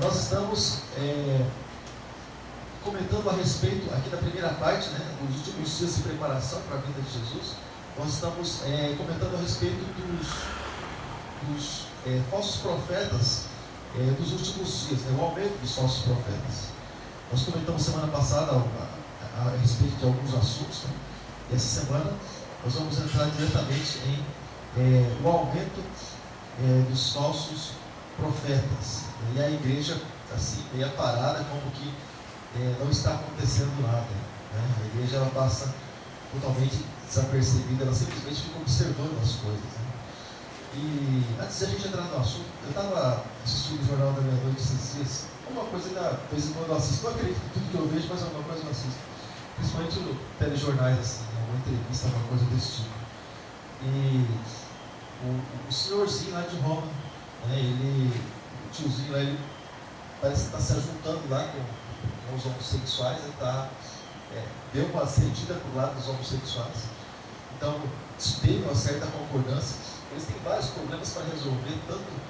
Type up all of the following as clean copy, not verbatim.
Nós estamos comentando a respeito, aqui da primeira parte, né, dos últimos dias de preparação para a vinda de Jesus. Nós estamos comentando a respeito dos falsos profetas dos últimos dias, né, o aumento dos falsos profetas. Nós comentamos semana passada a respeito de alguns assuntos, né? E essa semana nós vamos entrar diretamente em o aumento dos falsos profetas. E a igreja, assim, meio parada, como que não está acontecendo nada, né? A igreja, ela passa totalmente desapercebida, ela simplesmente fica observando as coisas, né? E antes de a gente entrar no assunto, eu estava assistindo o Jornal da Meia-Noite esses dias. Uma coisa que de vez em quando eu assisto, não acredito em tudo que eu vejo, mas alguma coisa eu assisto. Principalmente no telejornais, assim, uma entrevista, uma coisa desse tipo. E o senhorzinho lá de Roma, né, o tiozinho lá, ele parece que está se ajuntando lá com os homossexuais, ele deu uma cedida para o lado dos homossexuais. Então, teve uma certa concordância. Eles têm vários problemas para resolver, tanto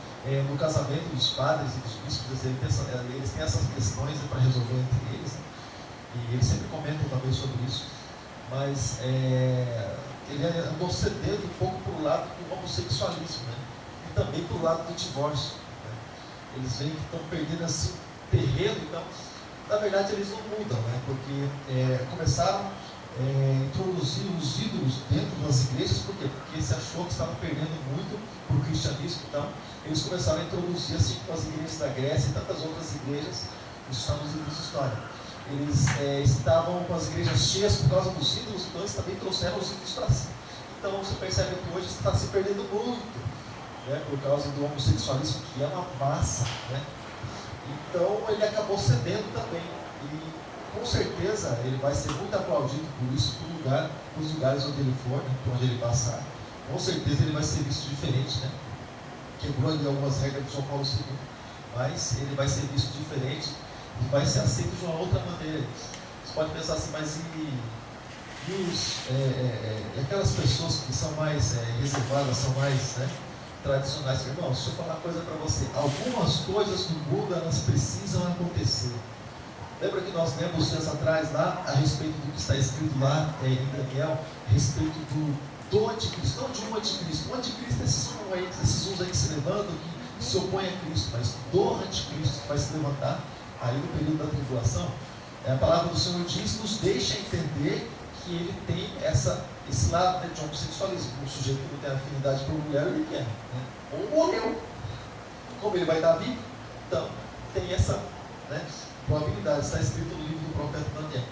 no casamento dos padres e dos bispos, eles têm essas questões para resolver entre eles, né? E eles sempre comentam também sobre isso. Mas ele andou cedendo um pouco para o lado do homossexualismo, né? E também para o lado do divórcio, né? Eles veem que estão perdendo assim terreno, então, na verdade, eles não mudam, né? Porque começaram a introduzir os ídolos dentro das igrejas. Por quê? Porque se achou que estavam perdendo muito para o cristianismo. Então, eles começaram a introduzir, assim como as igrejas da Grécia e tantas outras igrejas, isso está nos livros de história. Eles estavam com as igrejas cheias por causa dos ídolos, então eles também trouxeram os ídolos para si. Então você percebe que hoje está se perdendo muito, né, por causa do homossexualismo, que é uma massa, né? Então ele acabou cedendo também. E com certeza ele vai ser muito aplaudido por isso, nos lugares onde ele for, né, por onde ele passar. Com certeza ele vai ser visto diferente, né? Quebrou ali algumas regras do João Paulo II, mas ele vai ser visto diferente e vai ser aceito de uma outra maneira. Você pode pensar assim, mas e aquelas pessoas que são mais reservadas, são mais, né, tradicionais? Irmãos, deixa eu falar uma coisa para você. Algumas coisas no mundo, elas precisam acontecer. Lembra que nós lemos dias atrás lá a respeito do que está escrito lá em Daniel, a respeito do anticristo, não de um anticristo. O anticristo é esses uns aí que se levantam, que se opõem a Cristo, mas do anticristo que vai se levantar aí no período da tribulação. A palavra do Senhor diz, nos deixa entender que ele tem esse lado, né, de homossexualismo. Um sujeito que não tem afinidade por mulher, ele quer, né? Ou morreu. Como ele vai estar vivo? Então, tem essa, né, probabilidade. Está escrito no livro do profeta Daniel.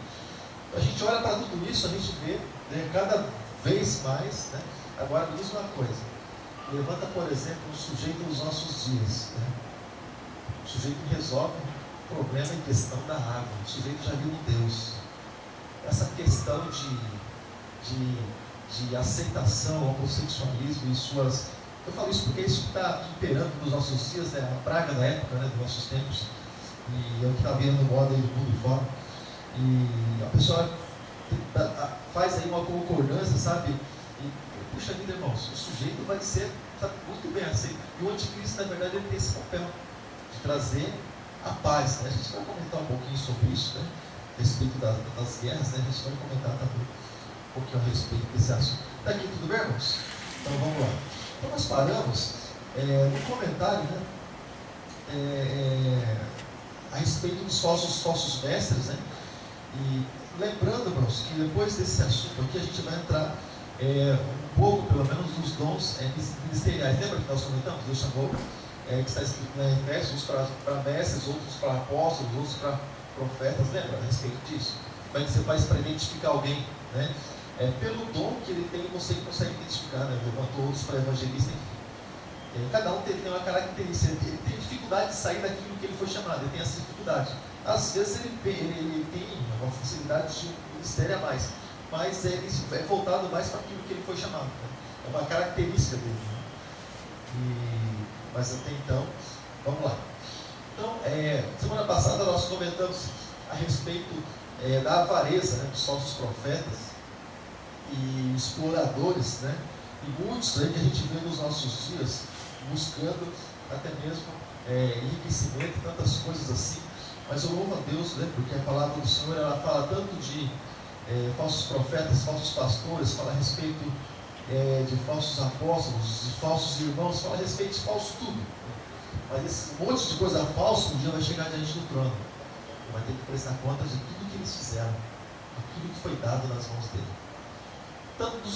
A gente olha para tudo isso, a gente vê, né, cada vez mais, né? Agora me diz uma coisa. Levanta, por exemplo, um sujeito nos nossos dias, né? Um sujeito que resolve o problema em questão da água. O sujeito já viu Deus. Essa questão de aceitação ao homossexualismo e suas... Eu falo isso porque isso está imperando nos nossos dias, né? A praga da época, né, dos nossos tempos. E é o que está virando moda aí do mundo fora. E a pessoa faz aí uma concordância, sabe? E, puxa vida, irmãos, o sujeito vai ser, sabe, muito bem aceito. E o anticristo, na verdade, ele tem esse papel de trazer a paz, né? A gente vai comentar um pouquinho sobre isso, né? A respeito das guerras, né? A gente vai comentar também um pouquinho a respeito desse assunto. Está aqui tudo bem, irmãos? Então vamos lá. Então nós paramos no comentário, né? A respeito dos falsos mestres, né? E lembrando, irmãos, que depois desse assunto aqui a gente vai entrar um pouco, pelo menos, dos dons ministeriais. Lembra que nós comentamos? Deus chamou, que está escrito na Efésios, uns para mestres, outros para apóstolos, outros para profetas. Lembra a respeito disso? Como é que você faz para identificar alguém, né? Pelo dom que ele tem, você consegue identificar, né? Levantou outros para evangelista, enfim. Cada um tem uma característica, ele tem dificuldade de sair daquilo que ele foi chamado, ele tem essa dificuldade. Às vezes ele tem uma facilidade de ministério a mais, mas ele é voltado mais para aquilo que ele foi chamado, né? É uma característica dele, né? Mas até então, vamos lá. Então, semana passada nós comentamos a respeito da avareza, né, dos falsos profetas e exploradores, né? E muitos aí que a gente vê nos nossos dias buscando até mesmo enriquecimento, tantas coisas assim. Mas eu louvo a Deus, né, porque a palavra do Senhor, ela fala tanto de falsos profetas, falsos pastores, fala a respeito de falsos apóstolos, de falsos irmãos, fala a respeito de falso tudo. Mas esse monte de coisa falsa um dia vai chegar diante do trono. Vai ter que prestar conta de tudo que eles fizeram, de tudo que foi dado nas mãos dele. Tanto dos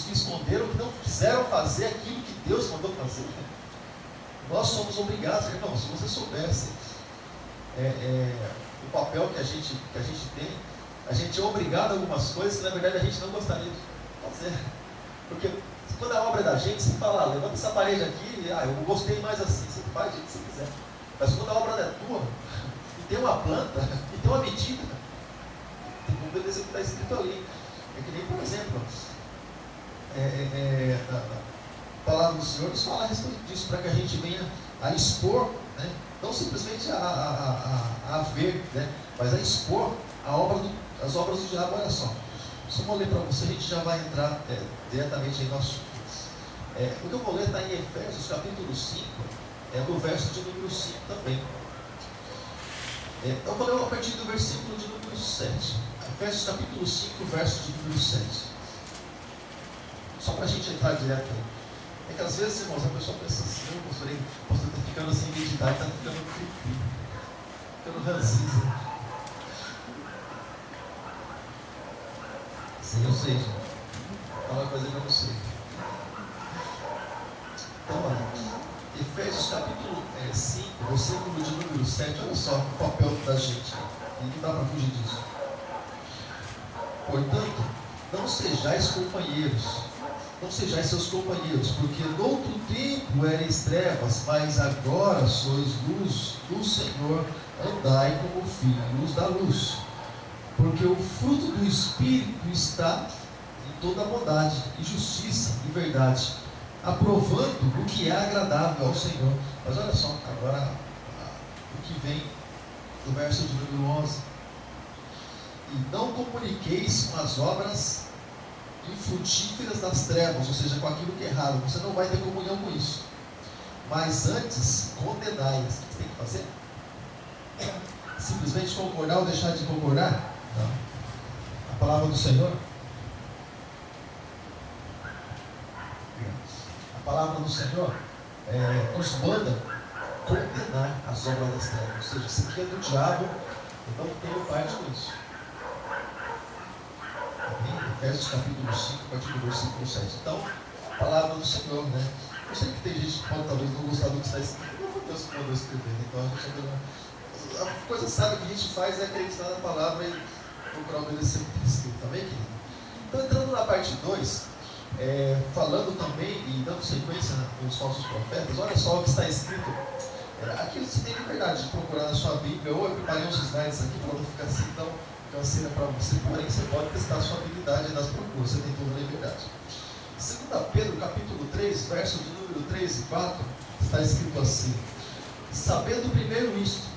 que esconderam, que não quiseram fazer aquilo que Deus mandou fazer. Nós somos obrigados, irmão, se você soubesse o papel que a gente tem, a gente é obrigado a algumas coisas que na verdade a gente não gostaria de fazer. Porque quando a obra é da gente, você fala, levanta essa parede aqui, eu gostei mais assim, você faz do jeito que você quiser. Mas quando a obra é tua, e tem uma planta, e tem uma medida, tem que obedecer o que está escrito ali. É que nem, por exemplo, a palavra do Senhor nos fala a respeito disso, para que a gente venha a expor, né? Não simplesmente a ver, né? Mas a expor as obras do diabo. Olha só, vou ler para você, a gente já vai entrar diretamente em nosso. O que eu vou ler está em Efésios capítulo 5, no verso de número 5 também. Eu vou ler a partir do versículo de número 7. Efésios capítulo 5, verso de número 7. Só para a gente entrar direto aí. É que às vezes, irmãos, a pessoa pensa assim, pastor, está ficando sem identidade, está ficando creepy, ficando ranzinza. Sim, eu sei, gente. Fala uma coisa que eu não sei. Então, olha, Efésios capítulo 5, versículo de número 7, olha só o papel da gente. E não dá para fugir disso. Portanto, não sejais seus companheiros, porque noutro tempo erais trevas, mas agora sois luz do Senhor, andai como filhos da luz. Porque o fruto do Espírito está em toda bondade, e justiça e verdade, aprovando o que é agradável ao Senhor. Mas olha só, agora o que vem do verso de número 11. E não comuniqueis com as obras infrutíferas das trevas, ou seja, com aquilo que é errado. Você não vai ter comunhão com isso. Mas antes, condenai. O que você tem que fazer? Simplesmente concordar ou deixar de concordar? Não. A palavra do Senhor, nos manda condenar as obras das trevas. Ou seja, isso aqui é do diabo, eu não tenho parte com isso. Efésios capítulo 5, a partir do versículo 7. Então, a palavra do Senhor, né? Eu sei que tem gente que pode talvez não gostar do que está escrito, não foi Deus que mandou escrever, então a coisa sábia que a gente faz é acreditar na palavra e procurar obedecer o que está escrito, também, querido? Então, entrando na parte 2, falando também e dando sequência nos falsos profetas, olha só o que está escrito. Aqui você tem liberdade de procurar na sua Bíblia, ou eu preparei uns slides aqui para não ficar assim tão canseira para você, porém você pode testar a sua habilidade nas procuras, você tem toda a liberdade. 2 Pedro capítulo 3, verso de número 3 e 4, está escrito assim: sabendo primeiro isto,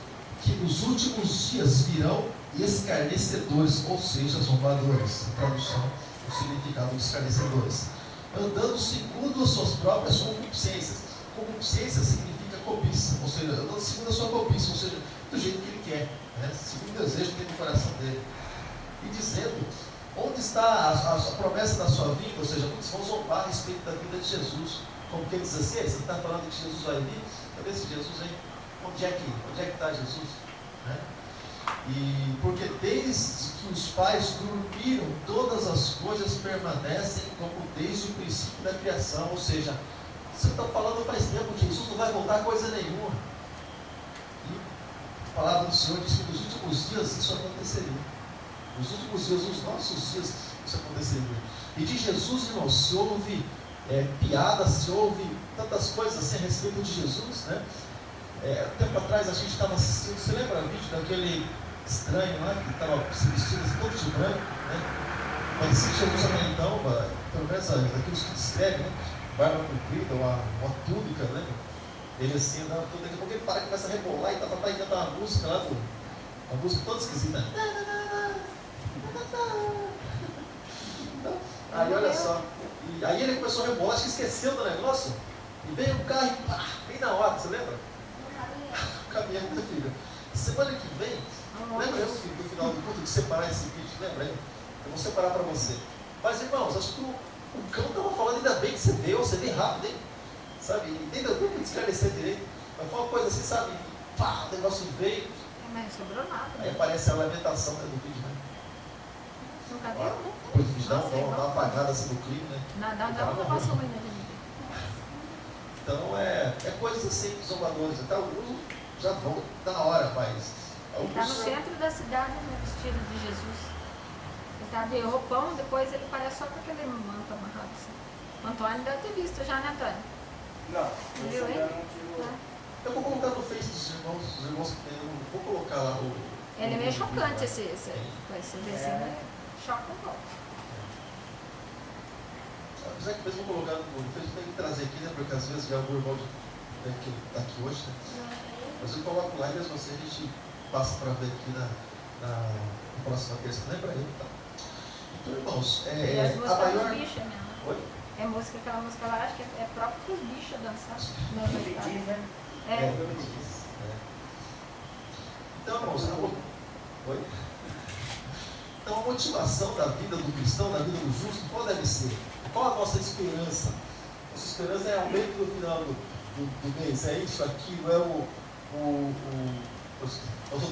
que nos últimos dias virão escarnecedores, ou seja, zombadores. A tradução, o significado de escarnecedores, andando segundo as suas próprias concupiscências. Concupiscência significa cobiça, ou seja, andando segundo a sua cobiça, ou seja, do jeito que ele quer, né? Segundo o desejo que tem no coração dele. E dizendo, onde está a promessa da sua vinda? Ou seja, muitos vão zombar a respeito da vida de Jesus. Como que ele diz assim: você está falando que Jesus vai vir? Cadê esse Jesus aí? Onde é que está Jesus? Né? E porque desde que os pais dormiram, todas as coisas permanecem como desde o princípio da criação. Ou seja, você está falando faz tempo que Jesus não vai voltar coisa nenhuma. E a palavra do Senhor diz que nos últimos dias isso aconteceria. Nos últimos dias, nos nossos dias, isso aconteceria. E de Jesus, irmão, se houve piadas, se houve tantas coisas assim a respeito de Jesus, né? Tempo atrás a gente estava assistindo, você lembra o vídeo daquele estranho lá, que estava se vestindo assim, todo de branco, né? Parecia que Jesus até então, pelo menos daqueles que descrevem, né? Barba comprida, uma túnica, né? Ele assim, andava tudo, daqui a pouco ele para e começa a rebolar e tá cantando uma música lá, uma música toda esquisita. Então, aí olha só, e aí ele começou a rebolar, acho que esqueceu do negócio, e veio um carro e pá, bem na hora, caminhado, você lembra? Caminhado, minha filha. Semana que vem, lembra eu no final do culto de separar esse vídeo? Lembra aí? Eu vou separar para você. Mas irmãos, acho que o cão estava falando, ainda bem que você veio rápido, hein? Sabe? Nem deu tempo de esclarecer direito. Mas foi uma coisa assim, sabe? Pá, o negócio veio. Mas não sobrou nada. Aí aparece a lamentação do vídeo, né? Não cadê, né? Depois o vídeo dá uma apagada assim no clima, né? Dá um negócio ruim na gente. Então é coisas assim, zombadoras. Até alguns já vão na hora, mas. Ele está no centro da cidade, né, vestido de Jesus. Ele está de roupão, depois ele parece só com aquele manto amarrado assim. O Antônio deve ter visto já, né, Antônio? Não, viu, hein? Eu vou colocar no Face dos irmãos, eu vou colocar lá o. Ele é meio chocante esse vai ser assim, né? Choca um pouco. Apesar que mesmo colocar no Face, tem que trazer aqui, né? Porque às vezes já o irmão que está aqui hoje, né? Mas eu coloco lá e mesmo assim a gente passa para ver aqui na próxima terça, não é para ele, tá? Então, irmãos, E as músicas a maior. dos bichos, né? Oi? É música, aquela música lá, acho que é próprio para os bichos dançar. Não é verdade? né? Então, irmãos, oi? Então, a motivação da vida do cristão, da vida do justo, qual deve ser? Qual a nossa esperança? Nossa esperança é aumento no final do mês, é isso, aquilo, é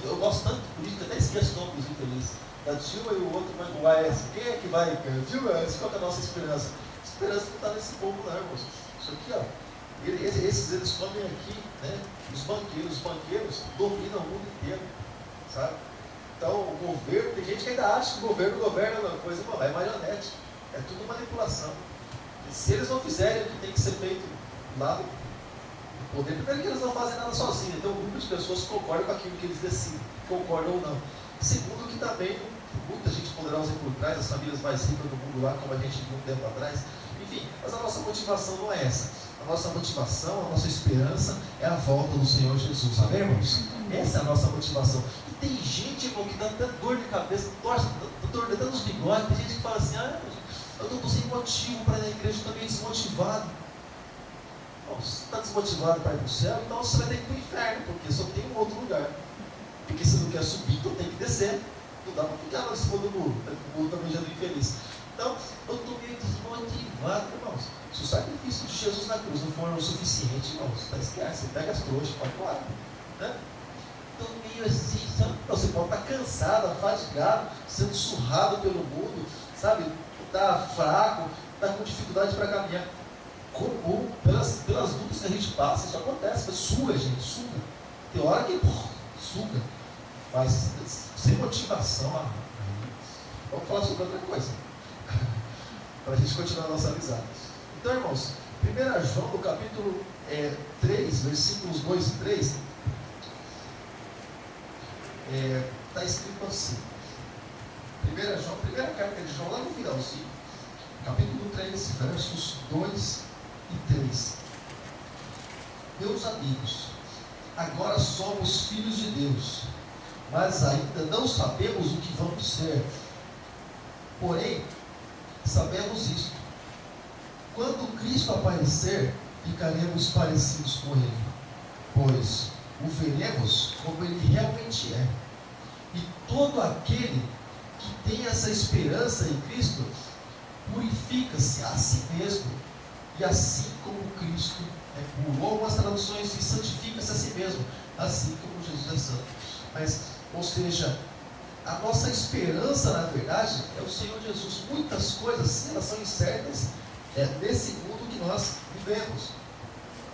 eu gosto tanto de política, até esqueço o nome dos infelices. Da Dilma e o outro vai com o AS. Quem é que vai? Dilma, qual é a nossa esperança? A esperança não está nesse povo, não, irmãos. Isso aqui, ó. Eles comem aqui, né? Os banqueiros dominam o mundo inteiro, sabe? Então, o governo, tem gente que ainda acha que o governo governa uma coisa, não, é marionete. É tudo manipulação. E se eles não fizerem o que tem que ser feito lá do poder, primeiro que eles não fazem nada sozinhos, então um grupo de pessoas que concordam com aquilo que eles decidem, concordam ou não. Segundo que também muita gente poderosa por trás, as famílias mais ricas do mundo lá, como a gente viu um tempo atrás. Enfim, mas a nossa motivação não é essa. A nossa motivação, a nossa esperança é a volta do Senhor Jesus, sabe, irmãos? Essa é a nossa motivação. E tem gente, irmão, que dá tanta dor de cabeça, dor de tantos bigodes, tem gente que fala assim, eu estou sem motivo para ir na igreja, estou meio desmotivado. Bom, se você está desmotivado para ir para o céu, então você vai ter que ir para o inferno, porque só tem um outro lugar. Porque se não quer subir, então tem que descer. Não dá para ficar lá em cima do muro, o muro também já é infeliz. Então, eu estou meio desmotivado, irmãos. Se o sacrifício de Jesus na cruz não for o suficiente, irmãos, tá esquece, você pega as trouxas, pode embora. Né? Então, meio assim, sabe? Você pode estar cansado, afadigado, sendo surrado pelo mundo, sabe? Está fraco, está com dificuldade para caminhar. Comum, pelas lutas que a gente passa, isso acontece, mas suga, gente, suga. Tem hora que suga, mas sem motivação. Vamos falar sobre outra coisa, para a gente continuar a nossa amizade. Então, irmãos, 1 João, no capítulo 3, versículos 2 e 3, está escrito assim. 1 João, primeira carta de João, lá no finalzinho, capítulo 3, versos 2 e 3. Meus amigos, agora somos filhos de Deus, mas ainda não sabemos o que vamos ser. Porém, sabemos isto: quando Cristo aparecer, ficaremos parecidos com Ele, pois o veremos como Ele realmente é. E todo aquele que tem essa esperança em Cristo, purifica-se a si mesmo, e assim como Cristo é puro. Ou algumas traduções diz, santifica-se a si mesmo, assim como Jesus é santo. Mas, ou seja, a nossa esperança, na verdade, é o Senhor Jesus. Muitas coisas, sim, elas são incertas nesse mundo que nós vivemos.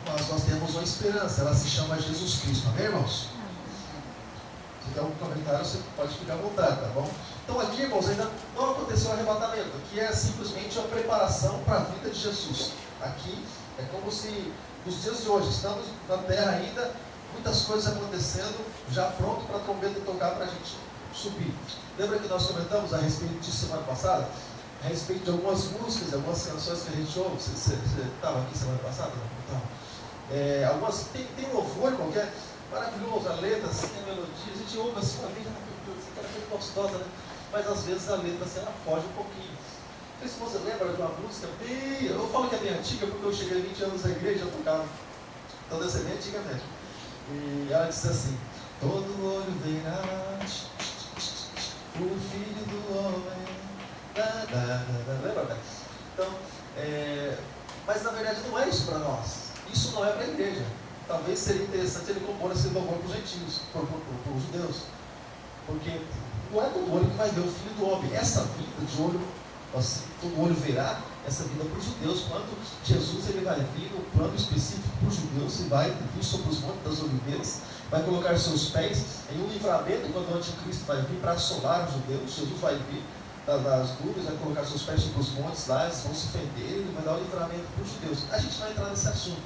Mas nós temos uma esperança, ela se chama Jesus Cristo, amém, irmãos? Se tiver algum comentário, você pode ficar à vontade, tá bom? Então aqui, irmãos, ainda não aconteceu o arrebatamento. Aqui é simplesmente a preparação para a vida de Jesus. Aqui é como se, nos dias de hoje, estamos na terra ainda, muitas coisas acontecendo, já pronto para a trombeta tocar para a gente subir. Lembra que nós comentamos a respeito disso semana passada? A respeito de algumas músicas, algumas canções que a gente ouve. Você estava aqui semana passada? Não? Algumas, tem louvor qualquer, maravilhoso, a letra, assim, a melodia, a gente ouve assim, uma vida muito gostosa, né? Mas às vezes a letra assim, ela foge um pouquinho. Não sei se você lembra de uma música bem, eu falo que é bem antiga porque eu cheguei 20 anos na igreja, eu tocava Então Deus é bem antigamente. E ela disse assim: todo olho verá o Filho do Homem. Lembra? Então, mas na verdade não é isso para nós. Isso não é para a igreja. Talvez seria interessante ele compor esse louvor para os gentios, para os judeus. Porque não é todo olho que vai ver o Filho do Homem. Essa vida de olho, assim, todo olho verá essa vida para os judeus. Quando Jesus ele vai vir no plano específico para os judeus, e vai vir sobre os montes das oliveiras, vai colocar seus pés em um livramento quando o anticristo vai vir para assolar os judeus. Jesus vai vir das nuvens, vai colocar seus pés sobre os montes lá, eles vão se fender, ele vai dar o livramento para os judeus. A gente vai entrar nesse assunto.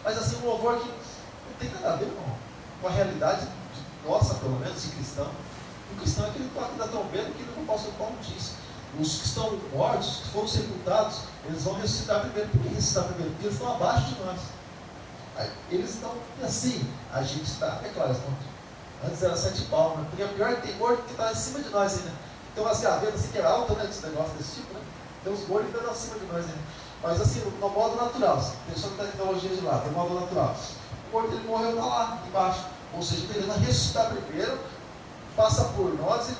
Mas assim, um louvor que não tem nada a ver com a realidade nossa, pelo menos, de cristão. O cristão é aquele toque da trombeta que o apóstolo Paulo diz. Os que estão mortos, que foram sepultados, eles vão ressuscitar primeiro. Por que ressuscitar primeiro? Porque eles estão abaixo de nós. Eles estão assim, a gente está, é claro, antes era 7 palmos, né? Porque é pior que tem morto que está acima de nós ainda. Tem umas gavetas assim que é alta, né? Esse negócio desse tipo, né? Tem uns mortos que estão acima de nós ainda. Mas assim, no modo natural, deixando a tecnologia de lado, no modo natural. O morto ele morreu, está lá embaixo. Ou seja, ele vai ressuscitar primeiro, passa por nós e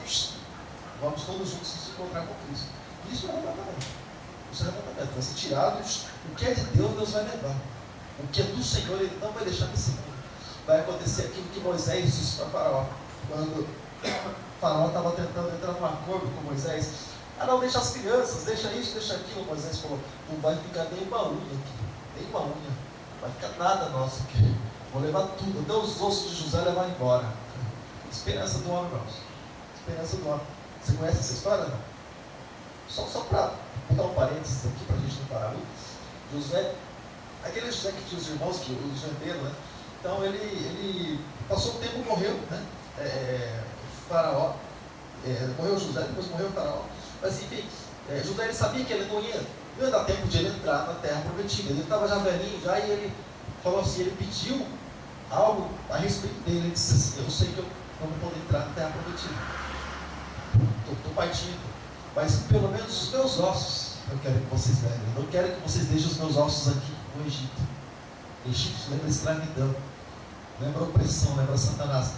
vamos todos juntos nos encontrar com Cristo. Isso é arrebatamento. Isso é arrebatamento. Vai ser tirado. O que é de Deus, Deus vai levar. O que é do Senhor, Ele não vai deixar nesse mundo. Vai acontecer aquilo que Moisés disse para Faraó. Quando Faraó estava tentando entrar num acordo com Moisés. Ah, não, deixa as crianças, deixa isso, deixa aquilo. Moisés falou: não vai ficar nem uma unha aqui. Nem uma unha. Não vai ficar nada nosso aqui. Vou levar tudo. Até os ossos de José levar embora. Esperança do homem, irmãos. Esperança do homem. Você conhece essa história? Não? Só para botar um parênteses aqui, para a gente não parar muito. José, aquele José que tinha os irmãos, que o jandeiro, né? Então ele passou um tempo, morreu, né? Faraó, morreu José, depois morreu o Faraó. Mas enfim, José ele sabia que ele não ia dar tempo de ele entrar na terra prometida. Ele estava já velhinho, já, e ele falou assim, ele pediu algo a respeito dele. Ele disse assim: eu sei que eu não vou poder entrar na terra prometida. Estou partindo, mas pelo menos os meus ossos eu quero que vocês levem. Eu não quero que vocês deixem os meus ossos aqui no Egito. Egito lembra escravidão, lembra opressão, lembra Satanás.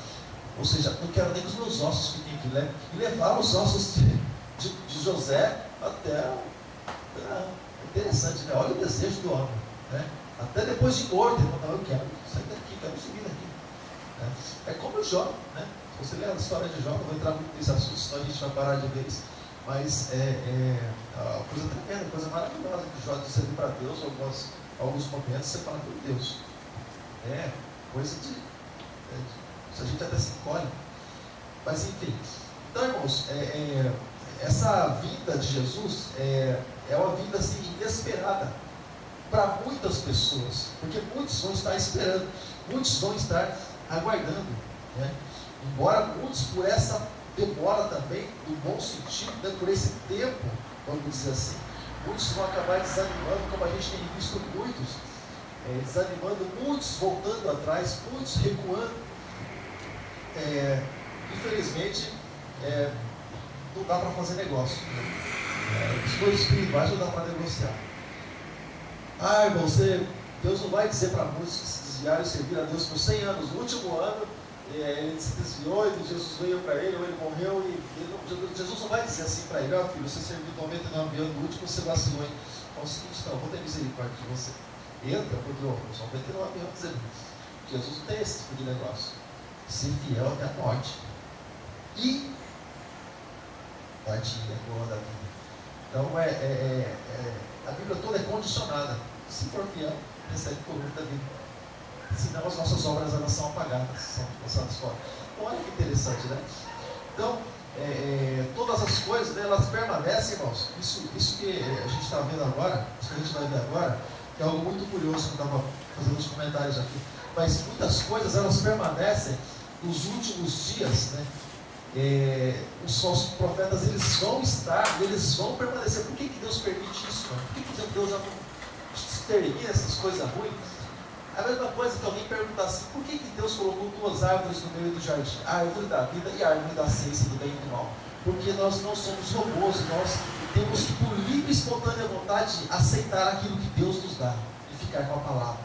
Ou seja, não quero nem que os meus ossos fiquem aqui. E levaram os ossos de José até. É interessante, né? Olha o desejo do homem, né? Até depois de morto, ele falou: eu quero sair daqui, quero subir daqui. É como o Jó, né? Se você ler a história de Jó, não vou entrar muito nesse assunto, senão a gente vai parar de ver isso. Mas uma coisa tremenda, coisa maravilhosa que Jó servir para Deus, alguns momentos você fala: meu Deus, coisa de a gente até se encolhe. Mas enfim, então, irmãos, essa vinda de Jesus é uma vinda assim inesperada para muitas pessoas, porque muitos vão estar esperando, muitos vão estar aguardando, né? Embora muitos, por essa demora também, no bom sentido, né, por esse tempo, vamos dizer assim, muitos vão acabar desanimando, como a gente tem visto muitos, desanimando, muitos voltando atrás, muitos recuando. Infelizmente, não dá para fazer negócio, né? As coisas espirituais não dá para negociar. Irmão, Deus não vai dizer para muitos que se desviaram e serviram a Deus por 100 anos. No último ano, ele se desviou e Jesus veio para ele, ou ele morreu, e Jesus não vai dizer assim para ele: filho, você serviu 99 anos, no último você vacilou. É o seguinte: não, eu vou ter misericórdia de você. Entra, porque são 99 anos. Jesus não tem esse tipo de negócio. Ser fiel até a morte. E partilha boa da vida. Então, a Bíblia toda é condicionada. Se for fiel, recebe o poder da vida. Senão as nossas obras elas são apagadas, são passadas fora. Então, olha que interessante, né? Então, todas as coisas, né, elas permanecem, irmãos. Isso que a gente está vendo agora, isso que a gente vai ver agora, que é algo muito curioso que eu estava fazendo os comentários aqui. Mas muitas coisas elas permanecem nos últimos dias, né? Os falsos profetas eles vão permanecer. Por que Deus permite isso? Mano? Por que Deus já não extermina essas coisas ruins? A mesma coisa que alguém perguntar assim: por que Deus colocou 2 árvores no meio do jardim? A árvore da vida e a árvore da ciência do bem e do mal. Porque nós não somos robôs, nós temos que, por livre e espontânea vontade, aceitar aquilo que Deus nos dá e ficar com a palavra.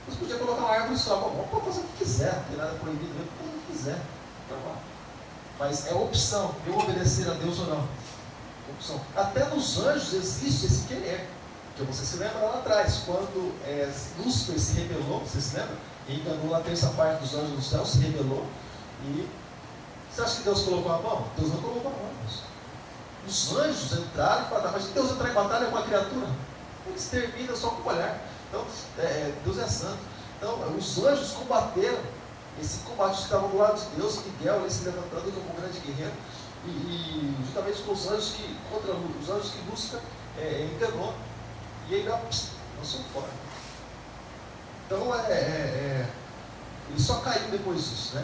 Você podia colocar uma árvore só, bom, pode fazer o que quiser, não tem nada proibido, pode fazer o que quiser. Então, mas é opção, eu obedecer a Deus ou não. Opção. Até nos anjos existe esse querer. Porque você se lembra lá atrás, quando Lúcifer se rebelou, você se lembra? E enganou a terça parte dos anjos do céu, se rebelou. E você acha que Deus colocou a mão? Deus não colocou a mão. Os anjos entraram em batalha. Mas Deus entrar em batalha é uma criatura? Ele extermina só com o olhar. Então, Deus é santo. Então, os anjos combateram esse combate que estavam do lado de Deus, Miguel ali se levantando como um grande guerreiro, e juntamente com os anjos contra os anjos que Lúcifer enganou. E aí lançou fora. Então, ele só caiu depois disso, né?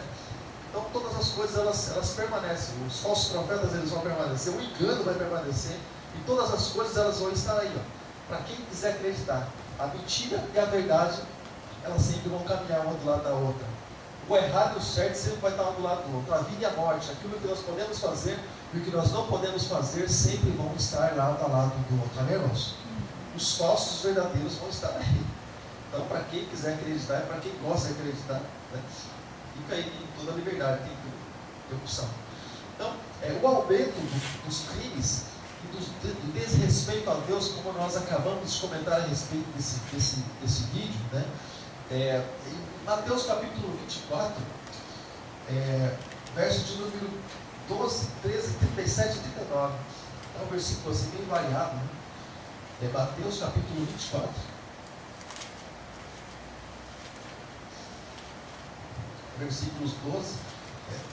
Então, todas as coisas, elas permanecem. Os falsos profetas, eles vão permanecer. O engano vai permanecer. E todas as coisas, elas vão estar aí, para quem quiser acreditar. A mentira e a verdade, elas sempre vão caminhar uma do lado da outra. O errado e o certo sempre vai estar um do lado do outro. A vida e a morte, aquilo que nós podemos fazer e o que nós não podemos fazer, sempre vão estar lado a lado do outro. Amém, irmãos? Os falsos e os verdadeiros vão estar aí. Então, para quem quiser acreditar e para quem gosta de acreditar, né, fica aí em toda a liberdade, tem opção. Então, o aumento dos crimes e do desrespeito a Deus, como nós acabamos de comentar a respeito desse vídeo, né? Em Mateus capítulo 24, verso de número 12, 13, 37 e 39. É um versículo assim bem variado, né? Mateus capítulo 24. Versículos 12,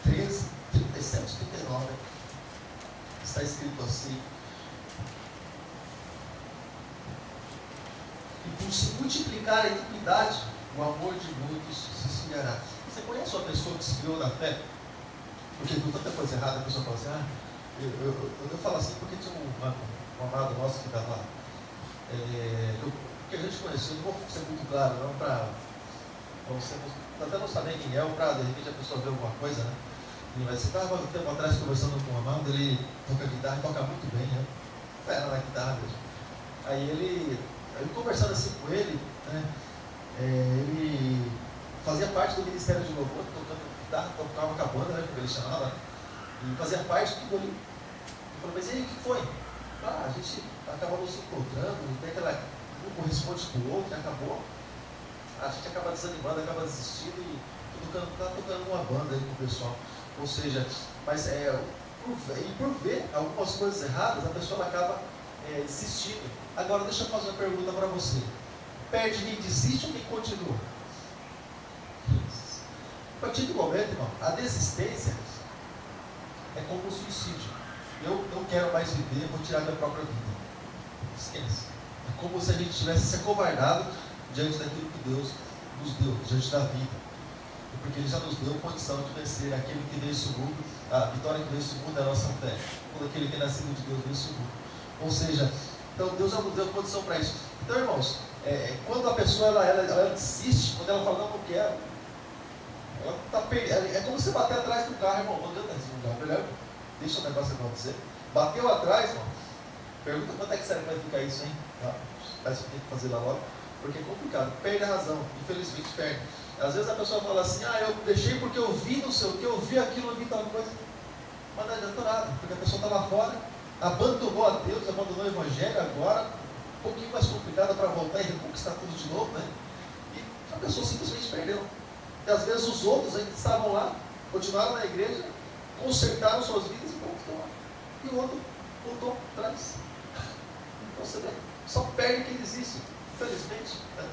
13, 37 e 39. Está escrito assim: e por se multiplicar a iniquidade, o amor de muitos se esfriará. Você conhece uma pessoa que se criou na fé? Porque com tanta coisa errada a pessoa fala assim, eu falo assim porque tinha um amado nosso que estava lá, que a gente conheceu, não vou ser muito claro, não para até não saber quem é, ou para de repente a pessoa ver alguma coisa, né? Mas você estava um tempo atrás conversando com um amado, ele toca guitarra e toca muito bem, né? Era na guitarra mesmo. Aí eu conversando assim com ele, né? Ele fazia parte do ministério de louvor, tocando guitarra, tocava com a banda, né, como ele chamava, e fazia parte de tudo ali. Eu falei, mas e aí, o que foi? A gente acaba nos encontrando, tem aquela, um corresponde com o outro, acabou. A gente acaba desanimando, acaba desistindo e está tocando uma banda aí com o pessoal. Ou seja, mas por ver algumas coisas erradas, a pessoa acaba desistindo. Agora, deixa eu fazer uma pergunta para você. Perde quem desiste ou quem continua? A partir do momento, irmão, a desistência é como um suicídio. Eu não quero mais viver, eu vou tirar minha própria vida. Esquece. É como se a gente tivesse se acovardado diante daquilo que Deus nos deu, diante da vida. Porque Ele já nos deu condição de vencer aquele que vence o mundo, a vitória que vence o mundo é a nossa fé. Todo aquele que é nascido de Deus vence o mundo. Ou seja, então Deus já nos deu condição para isso. Então, irmãos, quando a pessoa ela desiste, quando ela fala, não quero, ela está perdendo. É como você bater atrás do carro, irmão, não adianta esse lugar, melhor, deixa o negócio acontecer. Bateu atrás, irmão, pergunta quanto é que será que vai ficar isso, hein? Parece que tem que fazer lá logo, porque é complicado, perde a razão, infelizmente perde. Às vezes a pessoa fala assim, eu deixei porque eu vi não sei o que, eu vi aquilo, eu vi tal coisa, mas não adianta nada, porque a pessoa está lá fora, abandonou a Deus, abandonou o Evangelho, agora um pouquinho mais complicado para voltar e reconquistar tudo de novo, né? E a pessoa simplesmente perdeu. E às vezes os outros ainda estavam lá, continuaram na igreja, consertaram suas vidas e voltaram lá. E o outro voltou atrás. Então você vê, só perde quem desiste, infelizmente. Né?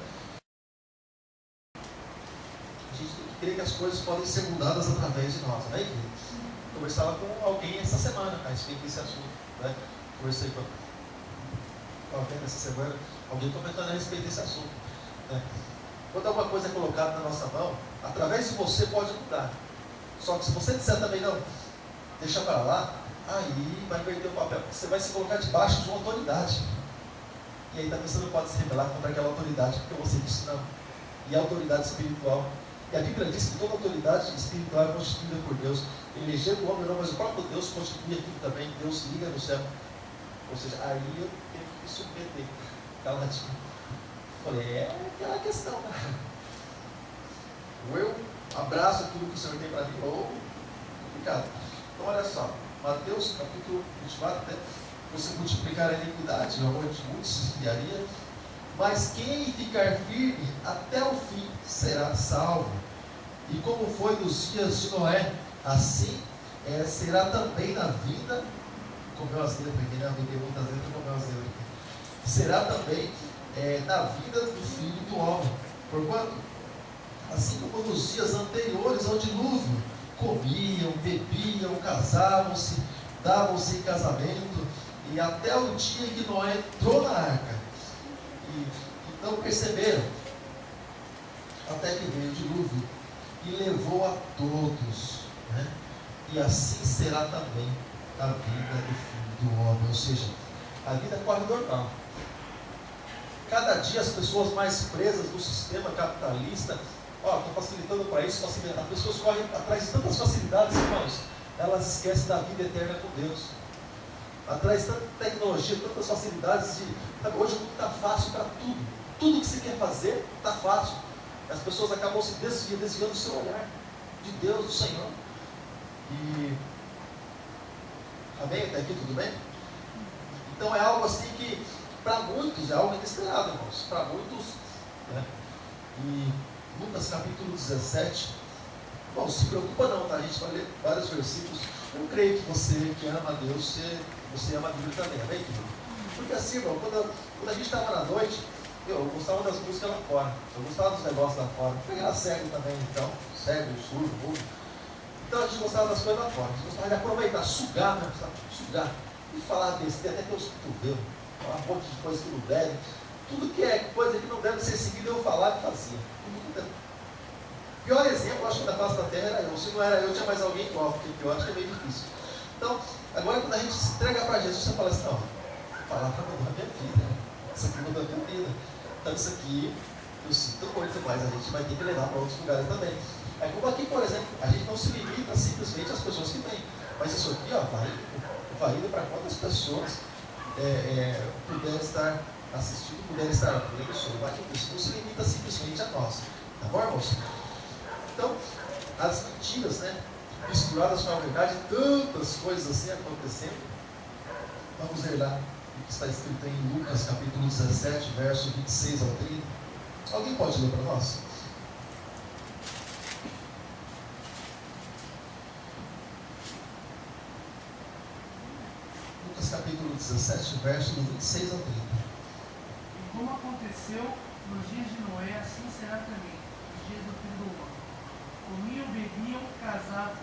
A gente tem que crer que as coisas podem ser mudadas através de nós, né, igreja? Conversava com alguém essa semana a respeito desse assunto, né? Conversei com alguém essa semana, alguém comentando a respeito desse assunto, né? Quando alguma coisa é colocada na nossa mão, através de você pode mudar. Só que se você disser também não, deixa para lá, aí vai perder o papel, porque você vai se colocar debaixo de uma autoridade. E aí também você não pode se rebelar contra aquela autoridade, porque você disse não. E a autoridade espiritual. E a Bíblia diz que toda autoridade espiritual é constituída por Deus. Eleger o homem não, mas o próprio Deus constitui aquilo também. Deus liga no céu. Ou seja, aí eu tenho que me submeter. Caladinho. Falei, é aquela questão, né? abraço aquilo que o Senhor tem para mim, ou complicado. Então olha só, Mateus capítulo 24, né? Você multiplicar a iniquidade, o amor de muitos se esfriaria, mas quem ficar firme até o fim será salvo. E como foi nos dias de Noé, assim será também na vida, comeu as letras aqui, né? Eu muitas letras, comeu as letras aqui. Será também na vida do Filho do Homem. Porquanto, assim como nos dias anteriores ao dilúvio, comiam, bebiam, casavam-se, davam-se em casamento, e até o dia que Noé entrou na arca. E não perceberam, até que veio o dilúvio e levou a todos, né? E assim será também a vida do Filho do Homem. Ou seja, a vida corre normal. Cada dia as pessoas mais presas do sistema capitalista, estou facilitando para isso, facilitando. As pessoas correm atrás de tantas facilidades, irmãos, elas esquecem da vida eterna com Deus. Atrás de tanta tecnologia, tantas facilidades, hoje tudo está fácil para tudo. Tudo que se quer fazer está fácil. As pessoas acabam se desviando do seu olhar de Deus, do Senhor. E amém? Até aqui tudo bem? Então é algo assim que para muitos é algo inesperado, irmãos. Para muitos, né? E Lucas capítulo 17. Bom, se preocupa não, tá? A gente vai ler vários versículos. Eu creio que você que ama a Deus, você ama a Bíblia também, amém, querido? Porque assim, irmão, quando a gente estava na noite, eu gostava das músicas lá fora. Eu gostava dos negócios lá fora. Eu era cego também, então. Cego, surdo, mudo. Então a gente gostava das coisas lá fora. A gente gostava de aproveitar, sugar, né? Sugar. E falar besteira, até pelos cotovelos. Falar um monte de coisa que não deve. Tudo que é coisa que não deve ser seguida, eu falava e fazia. Pior exemplo, acho que da face da terra era eu. Se não era eu, tinha mais alguém igual, porque eu acho que é meio difícil. Então, agora quando a gente se entrega para Jesus, você fala assim, não, a palavra mudou a minha vida. Isso aqui mudou a minha vida. Então isso aqui, eu sinto muito, mas a gente vai ter que levar para outros lugares também. É como aqui, por exemplo, a gente não se limita simplesmente às pessoas que vêm. Mas isso aqui, vai indo para quantas pessoas puderem estar assistindo, puderem estar vendo isso. Isso não se limita simplesmente a nós. Tá bom, irmãos? Então, as mentiras, né, misturadas com a verdade, tantas coisas assim acontecendo. Vamos ler lá o que está escrito em Lucas capítulo 17, verso 26 ao 30. Alguém pode ler para nós? Lucas capítulo 17, verso do 26 ao 30. E como aconteceu nos dias de Noé, assim será também nos dias do Filho do Homem. Comiam, bebiam, casavam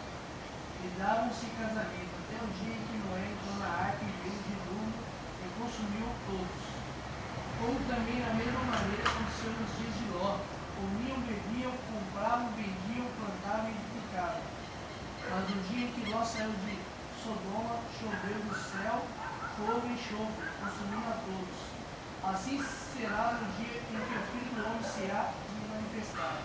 e davam-se em casamento, até o dia em que Noé entrou na arca e veio o dilúvio e consumiu todos. Como também, na mesma maneira, aconteceu nos dias de Ló. Comiam, bebiam, compravam, vendiam, plantavam e edificavam. Mas no dia em que Ló saiu de Sodoma, choveu do céu, fogo e enxofre, consumindo a todos. Assim será no dia em que o Filho do Homem se há de manifestar.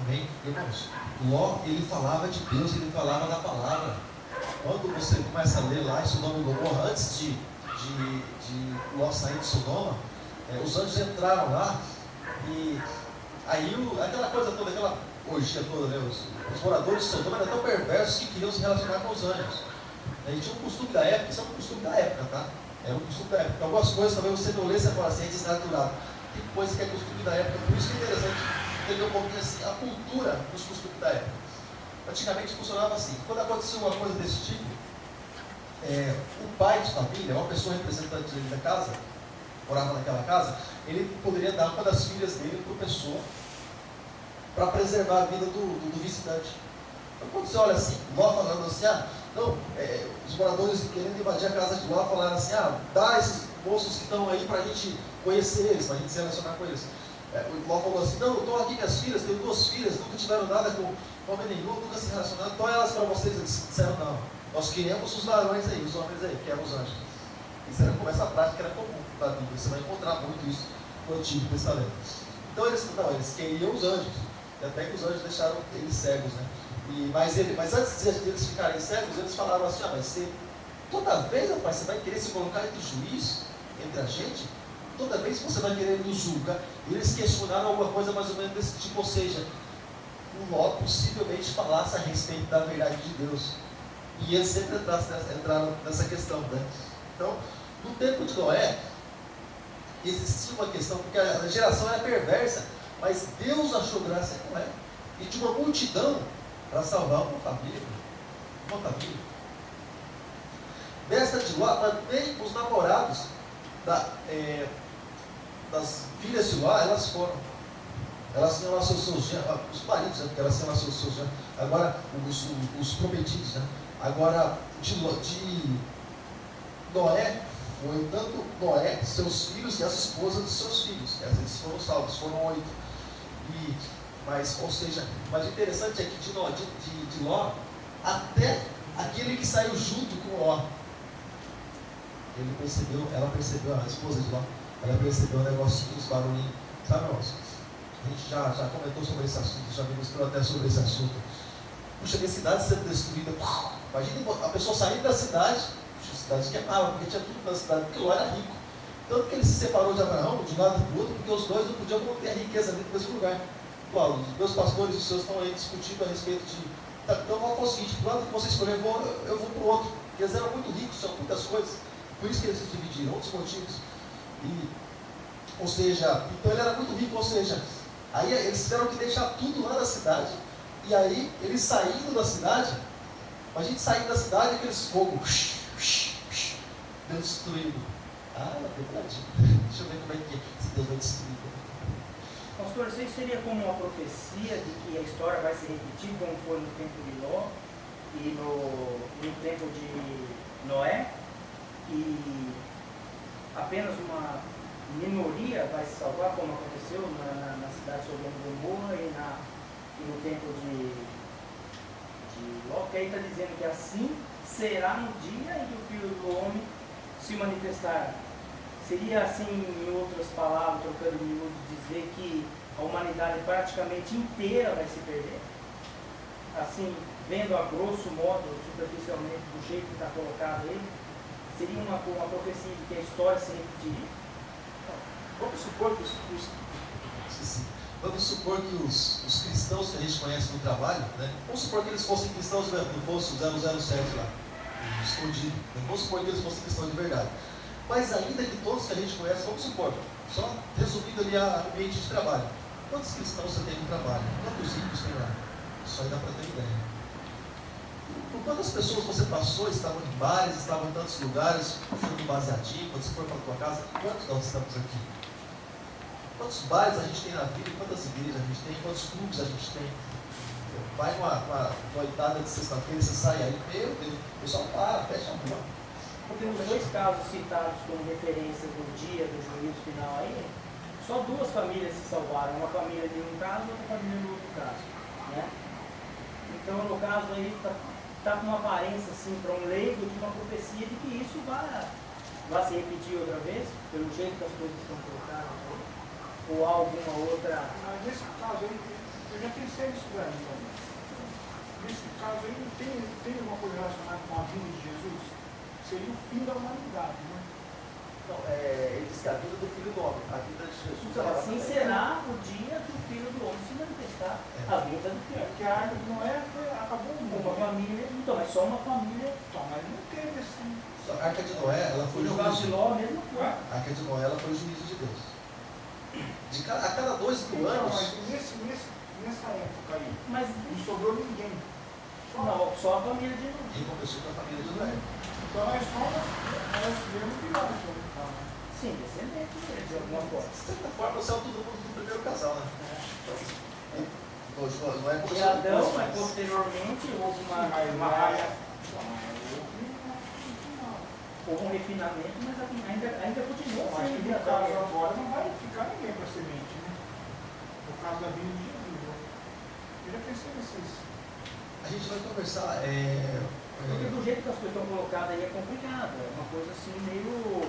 Amém? Irmãos, Ló, ele falava de Deus, ele falava da palavra. Quando você começa a ler lá em Sodoma e Gomorra, antes de Ló sair de Sodoma, os anjos entraram lá e aí aquela coisa toda, aquela orgia toda, né? Os moradores de Sodoma eram tão perversos que queriam se relacionar com os anjos. E tinha um costume da época, isso é um costume da época, tá? Era um costume da época. Algumas coisas também você não lê, você fala assim, é desnaturado. Tem coisa que é costume da época, por isso que é interessante entender um pouquinho assim, a cultura dos costumes da época. Antigamente funcionava assim, quando acontecia uma coisa desse tipo, o pai de família, uma pessoa representante da casa, morava naquela casa, ele poderia dar uma das filhas dele para a pessoa, para preservar a vida do visitante. Então quando você olha assim, Ló falando assim, os moradores querendo invadir a casa de Ló falaram assim, dá esses moços que estão aí para a gente conhecer eles, para a gente se relacionar com eles. O Ló falou assim, não, estou aqui minhas filhas, tenho 2 filhas, nunca tiveram nada com homem nenhum, nunca se relacionaram, então elas para vocês. Eles disseram, não, nós queremos os varões aí, os homens aí, que eram os anjos. Isso era como essa prática era comum na Bíblia, você vai encontrar muito isso no Antigo Testamento. Então eles queriam os anjos, e até que os anjos deixaram eles cegos, né? Mas antes de eles ficarem cegos, eles falaram assim, toda vez, rapaz, você vai querer se colocar entre juiz, entre a gente? toda vez que você vai querer nos julgar, eles questionaram alguma coisa mais ou menos desse tipo, ou seja, o Ló possivelmente falasse a respeito da verdade de Deus. E eles sempre entraram nessa questão, né? Então, no tempo de Noé, existia uma questão, porque a geração era perversa, mas Deus achou graça em Noé. E de uma multidão para salvar uma família. Uma família. Desta de Ló, também os namorados das filhas de Ló, elas foram. Elas tinham lá seus os maridos, né? Porque elas tinham lá seus agora, os prometidos, né? Agora, de Noé, foi tanto Noé, seus filhos e as esposas dos seus filhos. Eles foram salvos, foram 8. Ou seja, mas o interessante é que de Ló, até aquele que saiu junto com Ló, ela percebeu, a esposa de Ló, ela percebeu o negócio dos barulhinhos, sabe, irmãos? A gente já comentou sobre esse assunto, já ministrou até sobre esse assunto. Puxa, minha cidade sendo destruída. Imagina a pessoa sair da cidade, a cidade queimava, porque tinha tudo na cidade, porque Ló era rico. Tanto que ele se separou de Abraão, de um lado e do outro, porque os dois não podiam manter a riqueza ali no mesmo lugar. Os meus pastores e os seus estão aí discutindo a respeito de. Então vamos fazer o seguinte: do lado que você escolher, eu vou para o outro. Porque eles eram muito ricos, tinham muitas coisas. Por isso que eles se dividiram, outros motivos. Ou seja, então ele era muito rico, ou seja, aí eles tiveram que deixar tudo lá da cidade. E aí, eles saindo da cidade, a gente saindo da cidade, aqueles fogos destruindo. Ah, é verdade. Deixa eu ver como é que se Deus vai destruir. Pastor, isso seria como uma profecia de que a história vai se repetir como foi no tempo de Ló e no tempo de Noé, e apenas uma minoria vai se salvar, como aconteceu na cidade de Sodoma e Gomorra e no tempo de Ló, que aí está dizendo que assim será no dia em que o Filho do Homem se manifestar. Seria assim, em outras palavras, trocando miúdos, dizer que a humanidade praticamente inteira vai se perder? Assim, vendo a grosso modo, superficialmente, do jeito que está colocado aí, seria uma profecia de que a história se repetiria? Vamos supor que os cristãos que a gente conhece no trabalho, né? Vamos supor que eles fossem cristãos, não fosse o 007 lá, escondido. Vamos supor que eles fossem cristãos de verdade. Mas ainda que todos que a gente conhece, vamos supor, só resumindo ali a ambiente de trabalho. Quantos cristãos você tem no trabalho? Quantos ricos tem lá? Isso aí dá para ter ideia. Por quantas pessoas você passou, estavam em bares, estavam em tantos lugares, jogando baseadinho, quando você for para a tua casa, quantos nós estamos aqui? Quantos bares a gente tem na vida, quantas igrejas a gente tem, quantos clubes a gente tem? Vai numa noitada de sexta-feira, você sai aí, meu Deus, o pessoal para, fecha a rua. Porque nos dois casos citados como referência do dia do juízo final aí, só duas famílias se salvaram, uma família de um caso e outra família no outro caso, né? Então, no caso aí, está com uma aparência assim, para um leigo, de uma profecia de que isso vai se repetir outra vez, pelo jeito que as coisas estão colocadas, ou alguma outra... Mas nesse caso aí, eu já pensei nisso daí também. Nesse caso aí, tem alguma coisa relacionada com a vinda de Jesus? Seria o fim da humanidade, né? Não, ele diz que a vida do Filho do Homem, a vida de Jesus. Então, assim será o dia que o Filho do Homem se manifestar, a vinda do Filho. Porque a árvore de Noé acabou o mundo. Uma família, então, mas só uma família. Então, mas não teve assim. A Arca de Noé, ela foi No caso de juízo. Ló, a mesma coisa. A Arca de Noé, ela foi juízo de Deus. A cada 2 mil Então, anos. mas nessa época aí, Mas não sobrou ninguém. não, só a família de Ló. Quem começou com a família de Noé? Então nós tivemos pior, então. Sim, descendente dele, de alguma forma. De certa forma, você é todo mundo do primeiro casal, né? Então, Noé De começou Adão, depois, mas posteriormente houve uma houve um refinamento, mas ainda continua. Mas sendo no de Adão. caso agora não vai ficar ninguém para semente, né? No caso da vinda de Jesus. Né? Eu já pensei nesses. a gente vai conversar. Porque do jeito que as coisas estão colocadas aí é complicado. É uma coisa assim meio.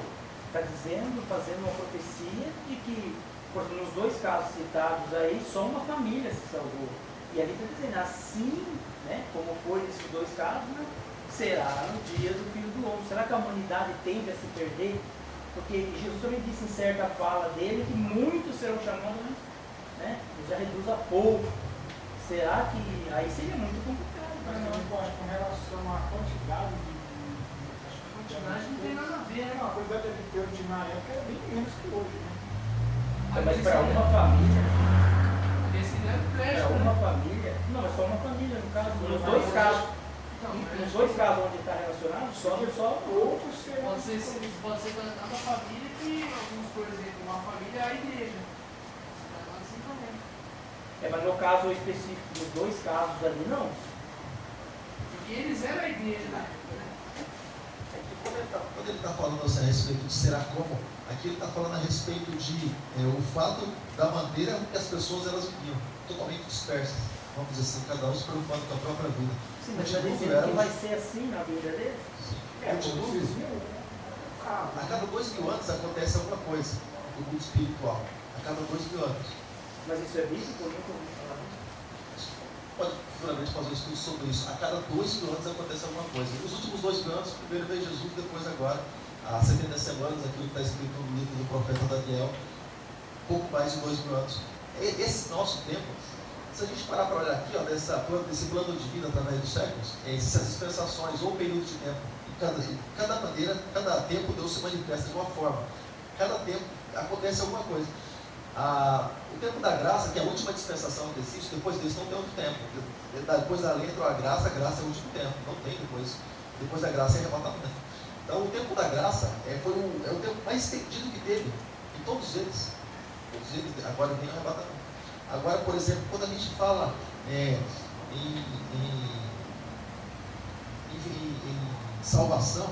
Está dizendo, fazendo uma profecia de que, por exemplo, nos dois casos citados aí, só uma família se salvou. E ali está dizendo, assim, né, como foi nesses dois casos, né, será no dia do Filho do Homem. Será que a humanidade tende a se perder Porque Jesus também disse em certa fala dele que muitos serão chamados, né? Ele já reduz a pouco. Será que aí seria muito complicado para Mas nós? eu acho que com relação à quantidade de Quantidade não tem nada a ver, né? a quantidade de pênalti na época era bem menos que hoje, né? Mas para uma família, Esse não é para empréstimo, uma né? família, não, é só uma família, no caso, nos Mas dois hoje- casos. Então, Nos dois casos onde está relacionado, só Outros serão. pode ser cada família que, alguns, por exemplo, uma família é a igreja. Assim também. mas no caso específico, dos dois casos ali, não. Porque eles eram a igreja, né? Quando ele está falando assim, a respeito de será como, aqui ele está falando a respeito de o fato da maneira que as pessoas elas viviam, totalmente dispersas, vamos dizer assim, cada um se preocupando com a própria vida. Sim, mas O está dilúvio dizendo era que um- vai ser assim na vida dele? o dilúvio, a cada 2000 anos acontece alguma coisa do mundo espiritual, a cada 2000 anos. Mas isso é bíblico? Eu nunca ouvi falar disso. Pode futuramente fazer um estudo sobre isso. A cada 2000 anos acontece alguma coisa. Nos últimos 2000 anos, primeiro veio Jesus, depois agora, há 70 semanas, aquilo que está escrito no livro do profeta Daniel, pouco mais de 2000 anos. Esse nosso tempo, se a gente parar para olhar aqui, ó, desse plano de vida através dos séculos, essas dispensações ou período de tempo, cada maneira, cada tempo Deus se manifesta de uma forma. Cada tempo acontece alguma coisa. O tempo da graça, que é a última dispensação que existe, depois disso não tem outro tempo. Depois da lei entrou a graça é o último tempo. Não tem depois. Depois da graça é arrebatamento. Então o tempo da graça é o tempo mais estendido que teve em todos eles. Agora vem o arrebatamento. Agora, por exemplo, quando a gente fala em salvação,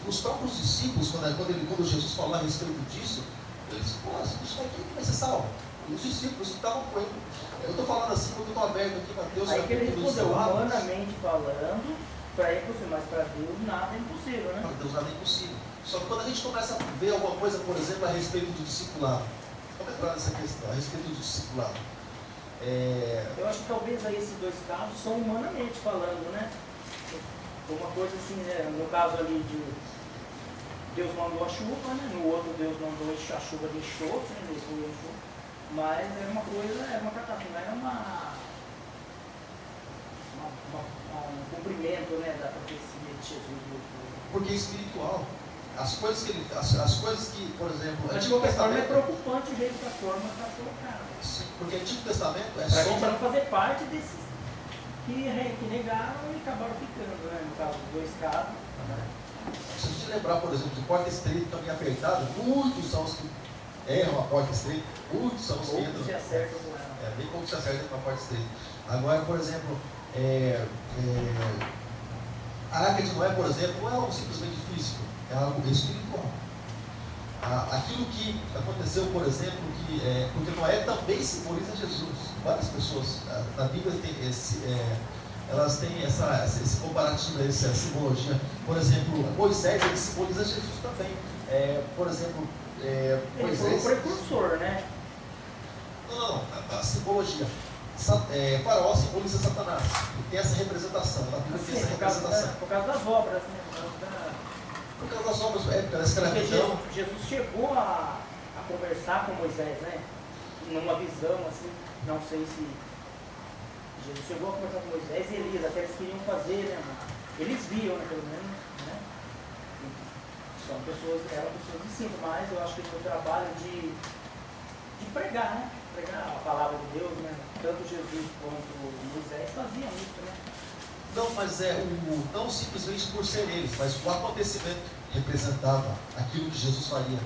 os próprios discípulos, quando Jesus falou a respeito disso, eles falaram assim, quem vai ser salvo? E os discípulos que estavam com ele. Eu estou falando assim porque eu estou aberto aqui, Mateus, Aí que ele capítulo respondeu, 19. humanamente falando, para ele é possível, mas para Deus nada é impossível, né? Para Deus nada é impossível. Só que quando a gente começa a ver alguma coisa, por exemplo, a respeito do discipulado, vamos entrar nessa questão, a respeito do discipulado. Eu acho que talvez aí esses dois casos são humanamente falando, né? Uma coisa assim, né? No caso ali de Deus mandou a chuva, né? No outro Deus mandou a chuva de enxofre, né? Depois a chuva. Mas era uma coisa, era uma catástrofe, não era um cumprimento, né, da profecia de Jesus. Porque é espiritual. As coisas que, por exemplo, Mas de Antigo qualquer forma é Testamento. preocupante o jeito que a forma está colocada. Sim, porque Antigo Testamento é Para a gente sombra. não fazer parte desses que negaram e acabaram ficando, né? No caso dos dois casos. Se a gente lembrar, por exemplo, de porta estreita e caminho apertado, muitos são os que erram a porta estreita, muitos são os que Poucos entram. se acertam com ela. Bem pouco se acerta com a porta estreita. Agora, por exemplo, a Arca de Noé, por exemplo, não é algo simplesmente físico, é algo espiritual. Aquilo que aconteceu, por exemplo, porque Noé também simboliza Jesus. Várias pessoas na Bíblia elas têm esse comparativo, essa simbologia. Por exemplo, Moisés, ele simboliza Jesus também. Por exemplo, Ele foi o Moisés. precursor, né? Não, a simbologia. Faraó simboliza Satanás. E tem essa representação. Na Bíblia tem essa Assim, representação. por causa das obras, né? Por causa das obras, época da Porque escravidão. Jesus chegou a conversar com Moisés, né? Numa visão assim, não sei se Jesus chegou a conversar com Moisés e Elias, até eles queriam fazer, né? Eles viam, né, pelo menos, né? Eram pessoas distintas, mas eu acho que foi o trabalho de pregar, né? Pregar a palavra de Deus, né? Tanto Jesus quanto Moisés faziam isso, né? Não, mas não simplesmente por ser eles, mas o acontecimento representava aquilo que Jesus faria.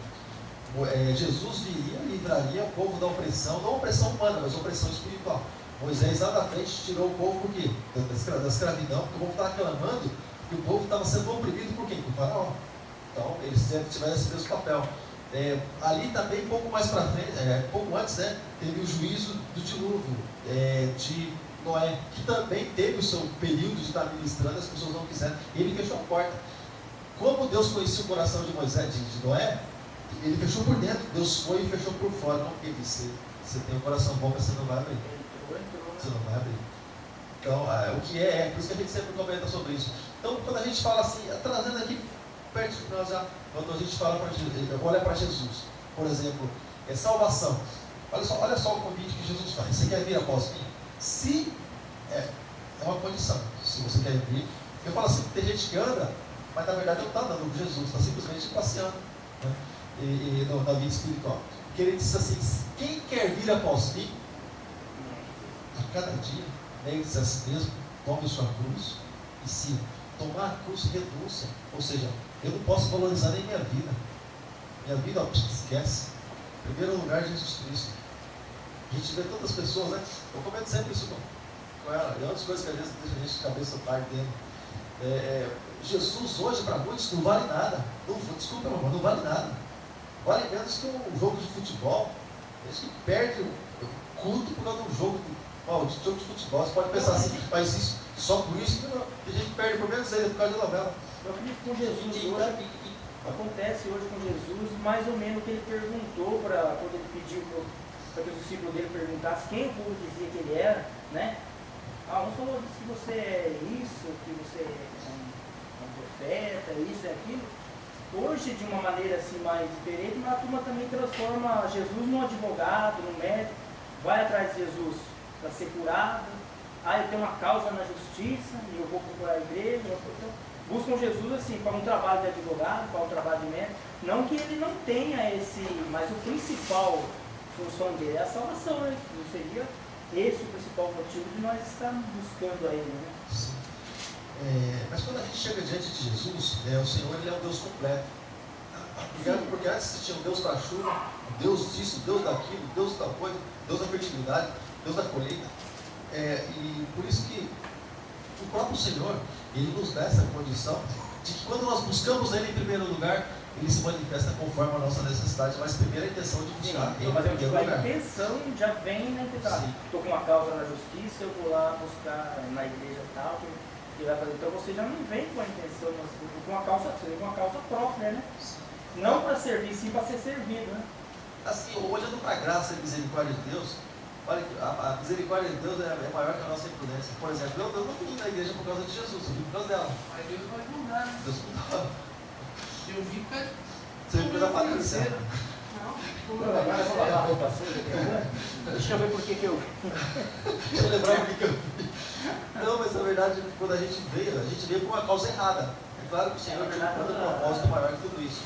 Jesus viria e livraria o povo da opressão, não opressão humana, mas opressão espiritual. Moisés lá na frente tirou o povo por quê? Da escravidão, porque o povo estava clamando que o povo estava sendo oprimido por quem? Por Faraó. Então, eles tiveram esse mesmo papel. Ali também, pouco mais para frente, pouco antes, né, teve o juízo do dilúvio de Noé, que também teve o seu período de estar ministrando, as pessoas não quiseram, e ele fechou a porta. Como Deus conhecia o coração de Moisés, de Noé, ele fechou por dentro, Deus foi e fechou por fora. Não, porque ele disse, você tem um coração bom, mas você não vai abrir. Você não vai abrir. Então, o que por isso que a gente sempre comenta sobre isso. Então, quando a gente fala assim, trazendo aqui perto de nós já, quando a gente fala para Jesus, olha para Jesus, por exemplo, salvação. Olha só o convite que Jesus faz. Você quer vir após mim? Se é uma condição. Se você quer vir, eu falo assim, tem gente que anda, mas na verdade não está andando com Jesus, está simplesmente passeando, né? Na vida espiritual. Porque ele diz assim, quem quer vir após mim, a cada dia, negue-se a si mesmo, tome sua cruz, e se tomar a cruz, renúncia. Ou seja, eu não posso valorizar nem minha vida. Minha vida, ó, esquece. Em primeiro lugar, Jesus Cristo. A gente vê tantas pessoas, né? Eu comento sempre isso com ela. E é uma das coisas que às vezes deixa a gente de cabeça ardendo. Jesus hoje para muitos não vale nada. Desculpa, meu irmão, não vale nada. Vale menos que um jogo de futebol. A gente perde o culto por causa de um jogo de futebol. Você pode pensar assim, faz isso só por isso. Tem gente que perde por menos ele por causa de novela. Eu acredito que com Jesus hoje, acontece hoje com Jesus mais ou menos o que ele perguntou quando ele pediu para que os discípulos dele perguntassem quem o povo dizia que ele era, né? Um falou que você é isso, que você é um profeta, isso e aquilo. Hoje, de uma maneira assim mais diferente, mas a turma também transforma Jesus num advogado, num médico, vai atrás de Jesus para ser curado. Eu tenho uma causa na justiça e eu vou procurar a igreja. Então, buscam Jesus assim, para um trabalho de advogado, para um trabalho de médico. Não que ele não tenha mas o principal função dele é a salvação, né? Não seria esse o principal motivo de nós estarmos buscando a ele, né? Sim. Mas quando a gente chega diante de Jesus, o Senhor ele é um Deus completo. Porque antes você tinha um Deus da chuva, um Deus disso, Deus daquilo, Deus da coisa, Deus da fertilidade, Deus da colheita. E por isso que o próprio Senhor, Ele nos dá essa condição de que quando nós buscamos Ele em primeiro lugar, Ele se manifesta conforme a nossa necessidade, mas primeiro a intenção de buscar Ele em primeiro lugar. A intenção já vem na intenção. Estou com uma causa na justiça, eu vou lá buscar na igreja tal, que vai fazer. Então você já não vem com a intenção, com uma causa, você vem com uma causa própria, né? Sim. Não para servir, sim para ser servido, né? Assim, olhando para a graça e misericórdia de Deus, olha que a misericórdia de Deus é maior que a nossa imprudência. Por exemplo, eu não vim na igreja por causa de Jesus, eu vim por causa dela. Mas Deus pode mudar, né? Deus mudou. Eu vim por causa Você veio da falência. Agora eu vou lavar a roupa suja. Deixa eu ver por que eu vim. Deixa eu lembrar por que eu vim. Não, mas na verdade, quando a gente veio por uma causa errada. É claro que o Senhor tinha um propósito maior que tudo isso.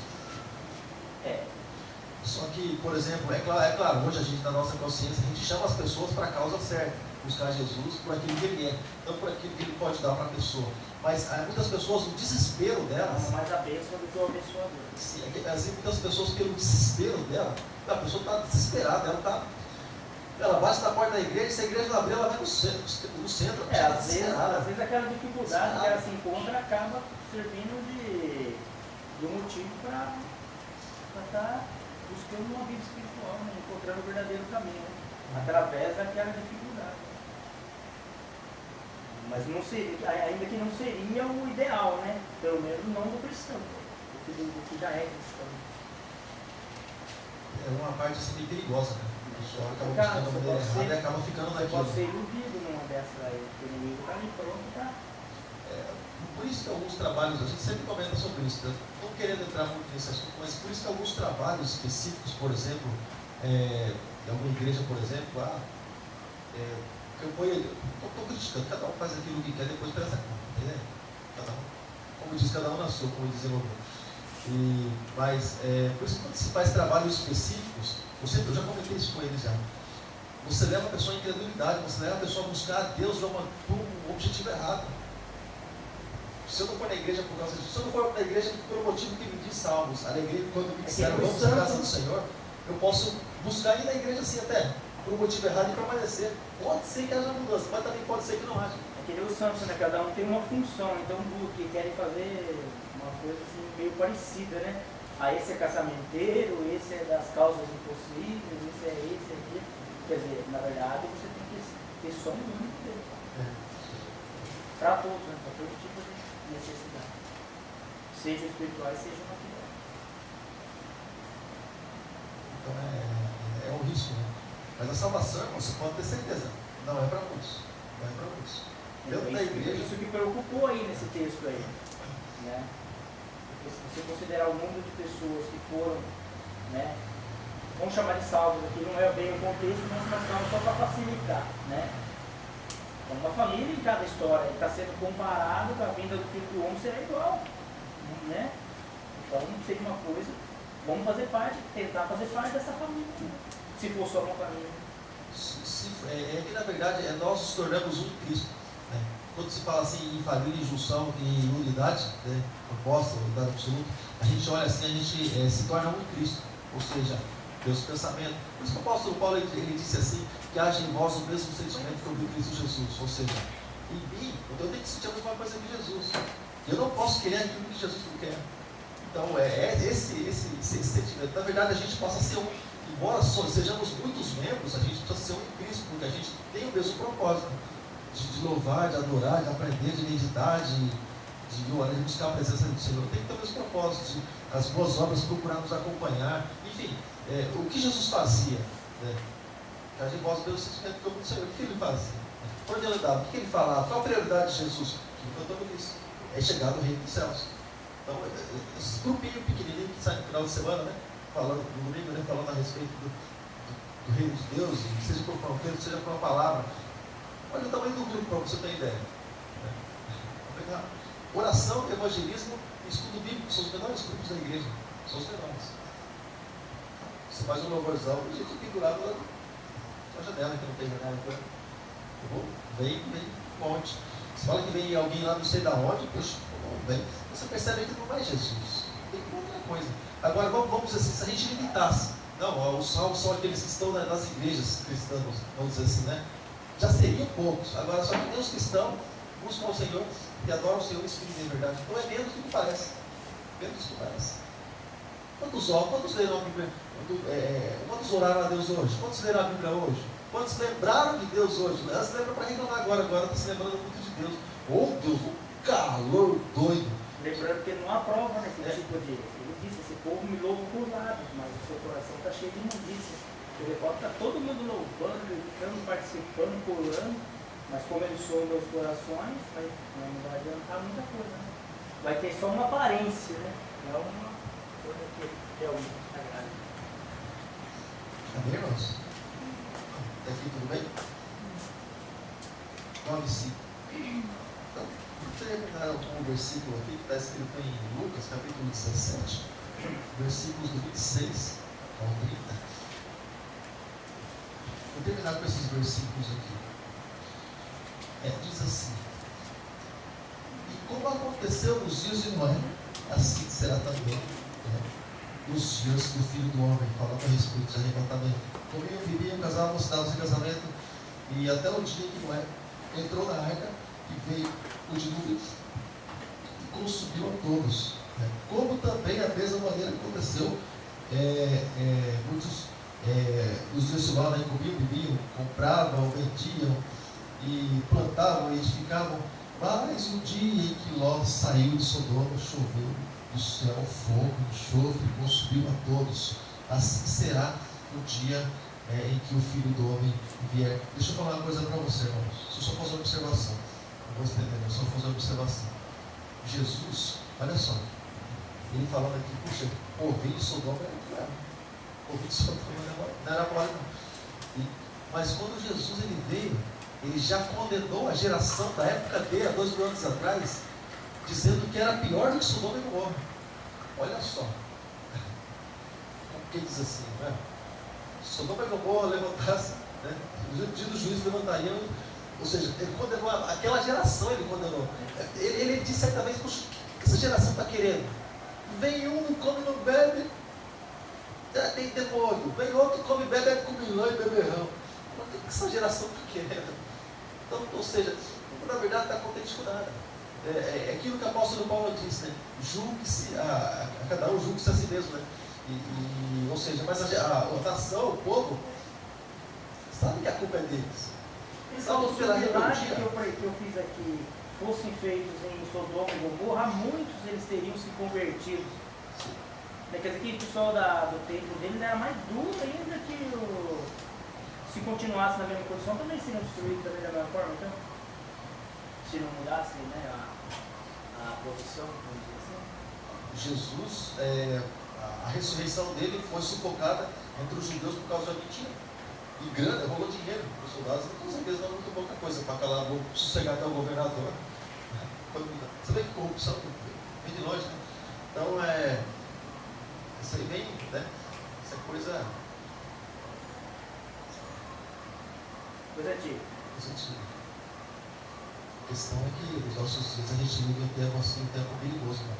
Só que, por exemplo, é claro, hoje a gente, na nossa consciência, a gente chama as pessoas para a causa certa, buscar Jesus por aquilo que Ele é, não por aquilo que Ele pode dar para a pessoa. Mas muitas pessoas, no desespero delas... Não mais a bênção do que o abençoador. Sim, assim, muitas pessoas, pelo desespero dela, a pessoa está desesperada, ela bate na porta da igreja, e se a igreja não abrir, ela vai no centro. Às vezes aquela dificuldade que ela se encontra acaba servindo de um motivo para estar buscando uma vida espiritual, né? Encontrando o verdadeiro caminho, né? Através daquela dificuldade. Mas não seria, ainda que não seria o ideal, né? Pelo menos não do cristão, do que já é cristão. É uma parte assim bem perigosa, né? A pessoa acaba buscando a maneira errada e acaba ficando naquilo. Pode ser iludido numa dessas aí, o inimigo está ali pronto para... Por isso que alguns trabalhos, a gente sempre comenta sobre isso, né? Não querendo entrar muito nesse assunto, mas por isso que alguns trabalhos específicos, por exemplo, em alguma igreja, por exemplo, eu estou criticando, cada um faz aquilo que quer, depois presta conta, entendeu? Cada um, como diz, cada um na sua, como diz o Mas, por isso que quando se faz trabalhos específicos, eu já comentei isso com eles já, você leva a pessoa à incredulidade, você leva a pessoa a buscar a Deus por um objetivo errado. Se eu não for na igreja por causa disso, se eu não for na igreja pelo motivo que me diz Salmos, alegria quando me disseram vamos à casa do Senhor, eu posso buscar ir na igreja assim até, por um motivo errado e permanecer. Pode ser que haja mudança, mas também pode ser que não haja. É que nem o Samson, né? Cada um tem uma função, então que querem fazer uma coisa assim meio parecida, né? Esse é casamenteiro, esse é das causas impossíveis, esse é aqui. Quer dizer, na verdade você tem que ter só um único Deus. Para todos, né? Para todo tipo de necessidade, seja espirituais, seja materiais. Então é um risco, né? Mas a salvação, você pode ter certeza, não é para muitos. Não é para muitos. Dentro da igreja. Isso que preocupou aí nesse texto aí. Né? se você considerar o número de pessoas que foram, né, vamos chamar de salvos aqui, não é bem o contexto, mas nós estamos só para facilitar, né? Então, uma família em cada história está sendo comparado com a vinda do Filho do Homem, será igual, né? Então, seria uma coisa, vamos fazer parte, tentar fazer parte dessa família, né? Se for só uma família. É que na verdade nós nos tornamos um em Cristo, né? Quando se fala assim em família, em junção e unidade, né, proposta, unidade absoluta, a gente olha assim, a gente se torna um em Cristo, ou seja, Deus pensamento. Por isso que o apóstolo Paulo ele disse assim, que haja em vós o mesmo sentimento que houve em Cristo Jesus, ou seja, em mim, eu tenho que sentir a mesma coisa que Jesus. Eu não posso querer aquilo que Jesus não quer. Então esse sentimento, na verdade a gente passa a ser um, embora sejamos muitos membros, a gente precisa ser um em Cristo, porque a gente tem o mesmo propósito de louvar, de adorar, de aprender, de meditar, de buscar a presença do Senhor. Tem que ter o mesmo propósito, de as boas obras procurar nos acompanhar, enfim, o que Jesus fazia, né? Que a gente possa ver o sentimento do Senhor, o que ele fazia, por onde ele andava, o que ele falava, qual a prioridade de Jesus, que eu estou nisso, é chegar no reino dos céus. Então, esse grupinho pequenininho que sai no final de semana, né? Falando no domingo, né? Falando a respeito do reino de Deus, seja por uma oferta, seja por uma palavra. Olha o tamanho do grupo para você ter ideia. Né? Oração, evangelismo e estudo bíblico são os menores grupos da igreja. São os menores. Você faz um louvorzão e a gente pendurado lá na janela, que não tem janela. Vem um monte. Você fala que vem alguém lá não sei da onde, puxa, vem. Você percebe que não é Jesus. Tem outra coisa. Agora, vamos dizer assim, se a gente limitasse, não, os salvos são aqueles que estão nas igrejas cristãs, vamos dizer assim, né? Já seriam poucos. Agora, só que nem os cristãos buscam o Senhor e adoram o Senhor em espírito e em verdade. Então é menos do que parece. Menos do que parece. Quantos leram a Bíblia? Quantos oraram a Deus hoje? Quantos leram a Bíblia hoje? Quantos lembraram de Deus hoje? Elas se lembram para reclamar agora está se lembrando muito de Deus. Oh Deus, um calor doido. Lembrando que ele não aprova nesse tipo de. Ele disse, esse povo me louva por lábios, mas o seu coração está cheio de imundícia. Ele pode estar todo mundo louvando, gritando, participando, pulando, mas como ele soa meus corações, não vai adiantar muita coisa, né? Vai ter só uma aparência, né? Não uma coisa que realmente agrada. Amém, irmãos? Até aqui tudo bem? 9:5. Então, vou terminar com um versículo aqui que está escrito em Lucas, capítulo 17, versículos do 26 ao 30. Vou terminar com esses versículos aqui. Diz assim: e como aconteceu nos dias de Noé, assim será também nos dias do Filho do Homem, falando a respeito de arrebatamento. Comiam, bebiam, casavam, se davam em casamento, e até o dia que Noé entrou na arca e veio o dilúvio e consumiu a todos. Como também a mesma maneira que aconteceu, muitos os dias de Ló, comiam, bebiam, compravam, vendiam e plantavam e edificavam. Mas o dia em que Ló saiu de Sodoma, choveu do céu fogo, enxofre, consumiu a todos. Assim será o dia em que o Filho do Homem vier. Deixa eu falar uma coisa para você, irmãos. Deixa eu só fazer uma observação. Não vou estender, eu só fazer uma observação. Jesus, olha só, ele falando aqui, puxa, o povo de Sodoma era claro. O povo de Sodoma não era mole, não. Mas quando Jesus ele veio, ele já condenou a geração da época dele, há 2.000 anos atrás, dizendo que era pior do que Sodoma e Gomorra. Olha só. Porque diz assim, né? Sodoma e Gomorra levantasse, né? O dia do juízo levantariam, ou seja, ele condenou aquela geração, ele condenou. Ele disse certamente, puxa, o que essa geração está querendo? Vem um, não come, não bebe, tem demônio. Vem outro, come, bebe, com milão e beberrão. O que essa geração está querendo? Então, ou seja, na verdade está contente com nada. É aquilo que o apóstolo Paulo disse, né? Julgue-se, a cada um julgue-se a si mesmo, né? Ou seja, mas a nação, o povo, sabe que a culpa é deles. Então, se os milagres que eu fiz aqui fossem feitos em Sodoma e Gomorra, muitos eles teriam se convertido. Quer dizer que o pessoal do templo dele era mais duro ainda que se continuasse na mesma condição, também seriam destruídos também da mesma forma, então? Se não mudasse, né, a posição, vamos dizer assim. Jesus, a ressurreição dele foi sufocada entre os judeus por causa da mentira. E grana, rolou dinheiro. Os soldados, com certeza, não é muito pouca coisa para calar a boca, sossegar até o governador. Você vê que corrupção vem de longe, né? Então, isso aí vem, né? Essa coisa. Coisa antiga. A questão é que os nossos dias a gente vive um tempo assim, um tempo perigoso, né?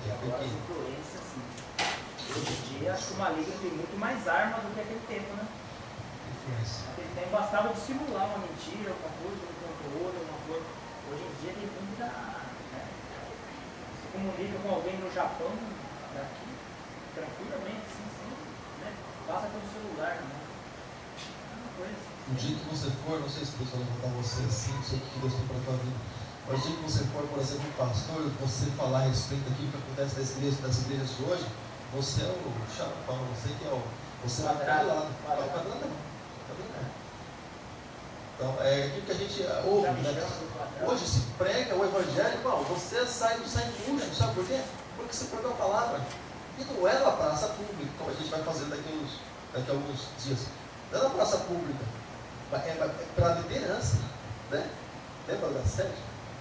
Agora as influências, sim. Hoje em dia, acho que o maligno tem muito mais arma do que aquele tempo, né? Naquele tempo bastava dissimular uma mentira, alguma coisa, um controle, alguma coisa. Hoje em dia tem muita. Né? Se comunica com alguém no Japão, daqui, tranquilamente, sim, sim. Né? Passa pelo celular, né? É uma coisa assim. O dia que você for, não sei se Deus vai levantar você assim, não sei o que Deus tem para a tua vida. Mas o dia que você for, por exemplo, um pastor, você falar a respeito daquilo que acontece das igrejas de hoje, você é o chato, você que é o. Você vai ficar de lado. Quadrado não. Então, é aquilo que a gente ouve, né? Hoje se prega o evangelho, irmão, você sai do sangue murcho, sabe por quê? Porque você pregou a palavra. E não é na praça pública, como a gente vai fazer daqui a alguns dias. Não é na praça pública, é para a liderança, né? Lembra da sede?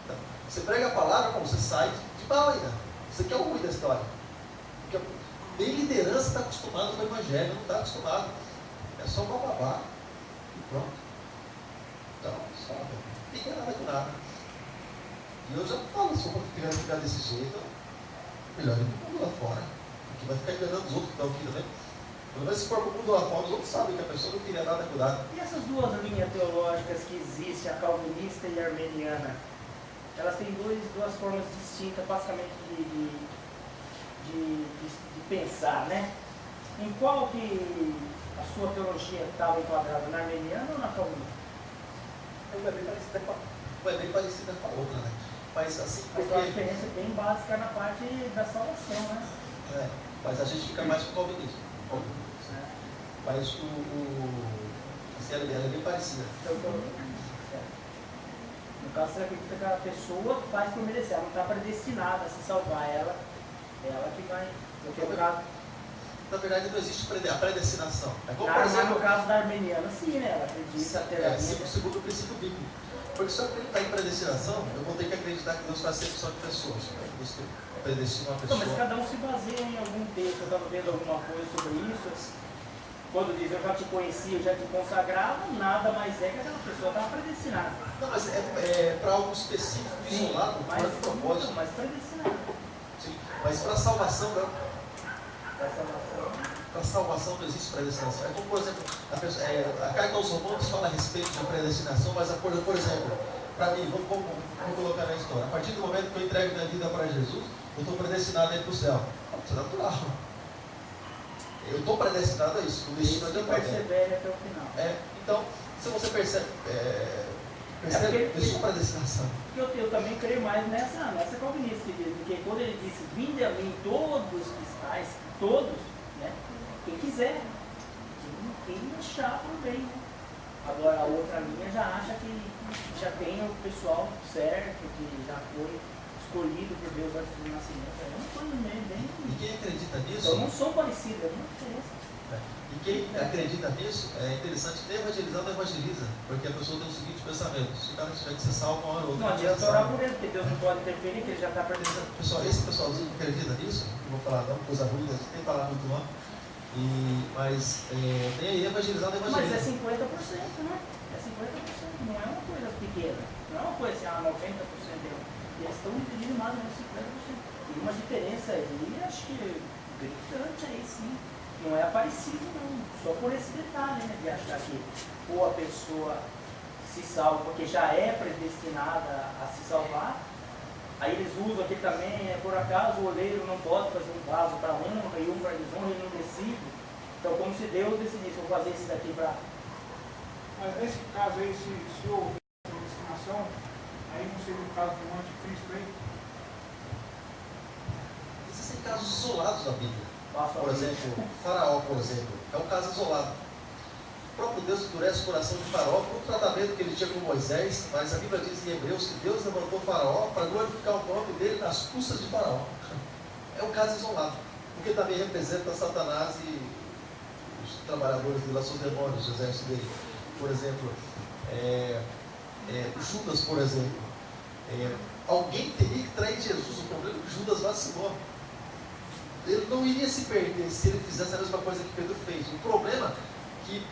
Então, você prega a palavra, irmão, você sai de bala ainda. Você quer o ruim da história. Porque nem liderança está acostumado com o evangelho, não está acostumado. É só bababá e pronto. Então, sabe, não tem nada com nada. E eu já falo, se eu tiver que ficar desse jeito, melhor ir para o mundo lá fora. Porque vai ficar enganando os outros que estão aqui também. Pelo menos se for para o mundo lá fora, os outros sabem que a pessoa não queria nada com nada. E essas duas linhas teológicas que existem, a calvinista e a armeniana, elas têm duas formas distintas, basicamente, de pensar, né? Em qual que a sua teologia estava enquadrada, na armeniana ou na calvinista? É bem parecida com a outra, né? Mas assim, Mas tem uma diferença bem básica na parte da salvação, né? Mas a gente fica mais com o calvinismo. Mas assim, ela é bem parecida. No caso, você acredita que a pessoa faz por merecer, ela não está predestinada a se salvar, ela que vai. Na verdade, não existe a predestinação. É como, por Mas exemplo, no caso da armeniana, sim, né? Ela acredita ter a vida. segundo o princípio bíblico. Porque se eu acreditar em predestinação, eu vou ter que acreditar que Deus faz acepção de pessoas. Deus predestina uma Não, pessoa. mas cada um se baseia em algum texto, eu estava vendo alguma coisa sobre isso. Quando diz eu já te conhecia, eu já te consagrava, nada mais é que aquela pessoa estava predestinada. Não, mas para algo específico, isolado, mas fora de propósito. mas predestinada. Sim. Mas para salvação, não. Para salvação. Para salvação não existe predestinação. É como, por exemplo, a carta aos Romanos fala a respeito de predestinação, mas, por exemplo, para mim, vamos colocar na história. A partir do momento que eu entrego minha vida para Jesus, eu estou predestinado a ir para o céu. Isso é natural. Eu estou predestinado a isso. O destino é de persevere até o final. Então, se você percebe existe uma predestinação. Porque eu também creio mais nessa calvinista que diz, porque quando ele disse, vinde a mim todos que estáis, todos, né? Quem quiser, quem achar por bem, né? Agora a outra linha já acha que já tem o pessoal certo, que já foi escolhido por Deus antes do nascimento. É uma coisa bem. E quem acredita nisso? Então não são parecidos, é uma diferença. E quem acredita nisso, é interessante, nem evangelizar não evangeliza, porque a pessoa tem o seguinte pensamento: se o cara tiver que ser salvo, uma hora ou outra. Não adianta orar por ele, porque Deus não pode interferir, que ele já está perdendo. Pessoal, esse pessoalzinho que acredita nisso, não vou falar não, coisa ruim, a gente tem que falar muito não. Mas nem aí evangelizar não evangeliza. Mas é 50%, né? É 50%, não é uma coisa pequena. Não é uma coisa assim, 90%. Eles estão dividindo mais ou menos 50%. Tem uma diferença aí, acho que gritante aí sim. Não é parecido não, só por esse detalhe, né? De achar que ou a pessoa se salva porque já é predestinada a se salvar. Aí eles usam aqui também, por acaso o oleiro não pode fazer um vaso para honra e um para desonra, ele não decide. Então como se Deus decidisse, vou fazer esse daqui para... Mas nesse caso aí, se houver predestinação, aí não seria o caso do anticristo aí? Existem casos isolados na Bíblia. Por Passa exemplo, Faraó, por exemplo, é um caso isolado. O próprio Deus endurece o coração de Faraó por um tratamento que ele tinha com Moisés, mas a Bíblia diz em Hebreus que Deus levantou Faraó para glorificar o nome dele nas custas de Faraó. é um caso isolado, porque também representa Satanás e os trabalhadores dele, seus demônios, o exército dele. Por exemplo, Judas, por exemplo, alguém teria que trair Jesus. O problema é que Judas vacilou. Ele não iria se perder se ele fizesse a mesma coisa que Pedro fez. O problema é que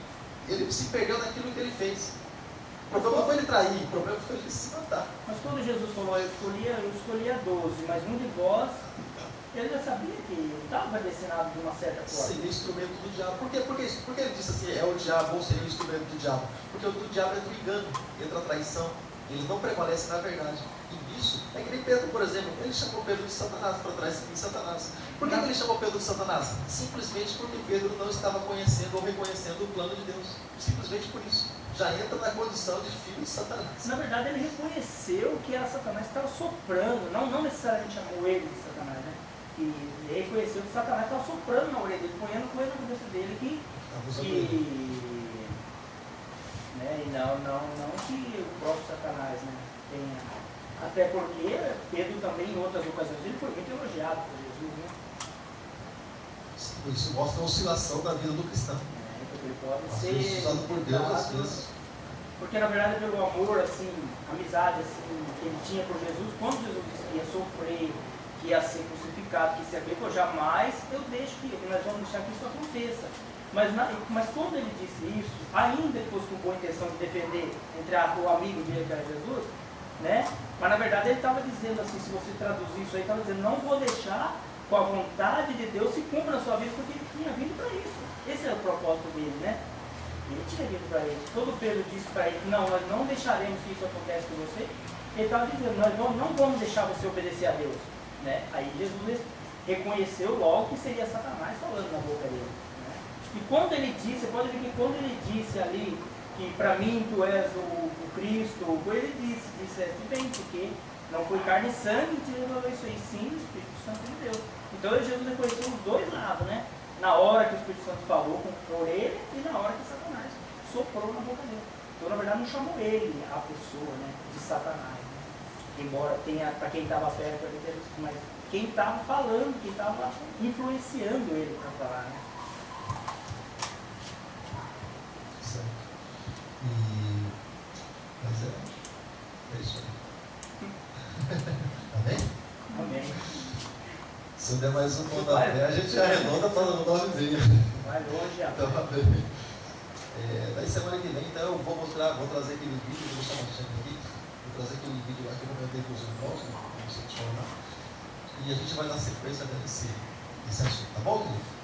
ele se perdeu naquilo que ele fez. O problema não foi ele trair, o problema foi ele se matar. Mas quando Jesus falou, eu escolhia 12, mas um de vós, ele já sabia que estava destinado de uma certa forma. Seria instrumento do diabo. Por que ele disse assim, é o diabo ou seria o instrumento do diabo? Porque o do diabo entra o engano, entra a traição. Ele não prevalece na verdade. E isso é que nem Pedro, por exemplo. Ele chamou Pedro de Satanás para trás de Satanás. Por que ele chamou Pedro de Satanás? Simplesmente porque Pedro não estava conhecendo ou reconhecendo o plano de Deus. Simplesmente por isso. Já entra na condição de filho de Satanás. Na verdade, ele reconheceu que era Satanás que estava soprando, não necessariamente chamou ele de Satanás, né? E ele reconheceu que Satanás estava soprando na orelha dele, ponhando coisa na cabeça dele né? E não que o próprio Satanás, né, tenha. Até porque Pedro também, em outras ocasiões, ele foi muito elogiado por Jesus, né? Isso mostra a oscilação da vida do cristão. Porque ele pode Às ser vezes usado por Deus, às vezes. Porque na verdade pelo amor, assim, amizade assim, que ele tinha por Jesus, quando Jesus disse que ia sofrer, que ia ser crucificado, que ia ser preso, jamais eu deixo que nós vamos deixar que isso aconteça. Mas quando ele disse isso, ainda que fosse com boa intenção de defender entre o amigo dele que era Jesus, né? Mas na verdade ele estava dizendo assim, se você traduzir isso aí, estava dizendo, não vou deixar com a vontade de Deus se cumpra na sua vida, porque ele tinha vindo para isso. Esse era o propósito dele, né? Ele tinha vindo para isso. Quando Pedro disse para ele, não, nós não deixaremos que isso aconteça com você, ele estava dizendo, nós não vamos deixar você obedecer a Deus, né? Aí Jesus reconheceu logo que seria Satanás falando na boca dele, né? E quando ele disse, você pode ver que quando ele disse ali, que para mim tu és o Cristo, ele disse bem, porque não foi carne e sangue que te revelou isso aí, sim, o Espírito Santo de Deus. Então Jesus reconheceu os dois lados, né? Na hora que o Espírito Santo falou por ele e na hora que Satanás soprou na boca dele. Então, na verdade, não chamou ele, a pessoa, né, de Satanás. Né? Embora tenha, para quem estava perto, mas quem estava falando, quem estava influenciando ele para falar. Né? Certo. Mas é isso aí. Amém? Amém. Se eu der mais um pontapé, a gente arredonda para o 9,5. Vai longe, Então, amém. Daí semana que vem, então, eu vou trazer aquele vídeo, vou chamar o Alexandre aqui, vou trazer aquele vídeo lá que eu comentei com os irmãos, como se funcionar, e a gente vai dar sequência nesse assunto, tá bom, querido?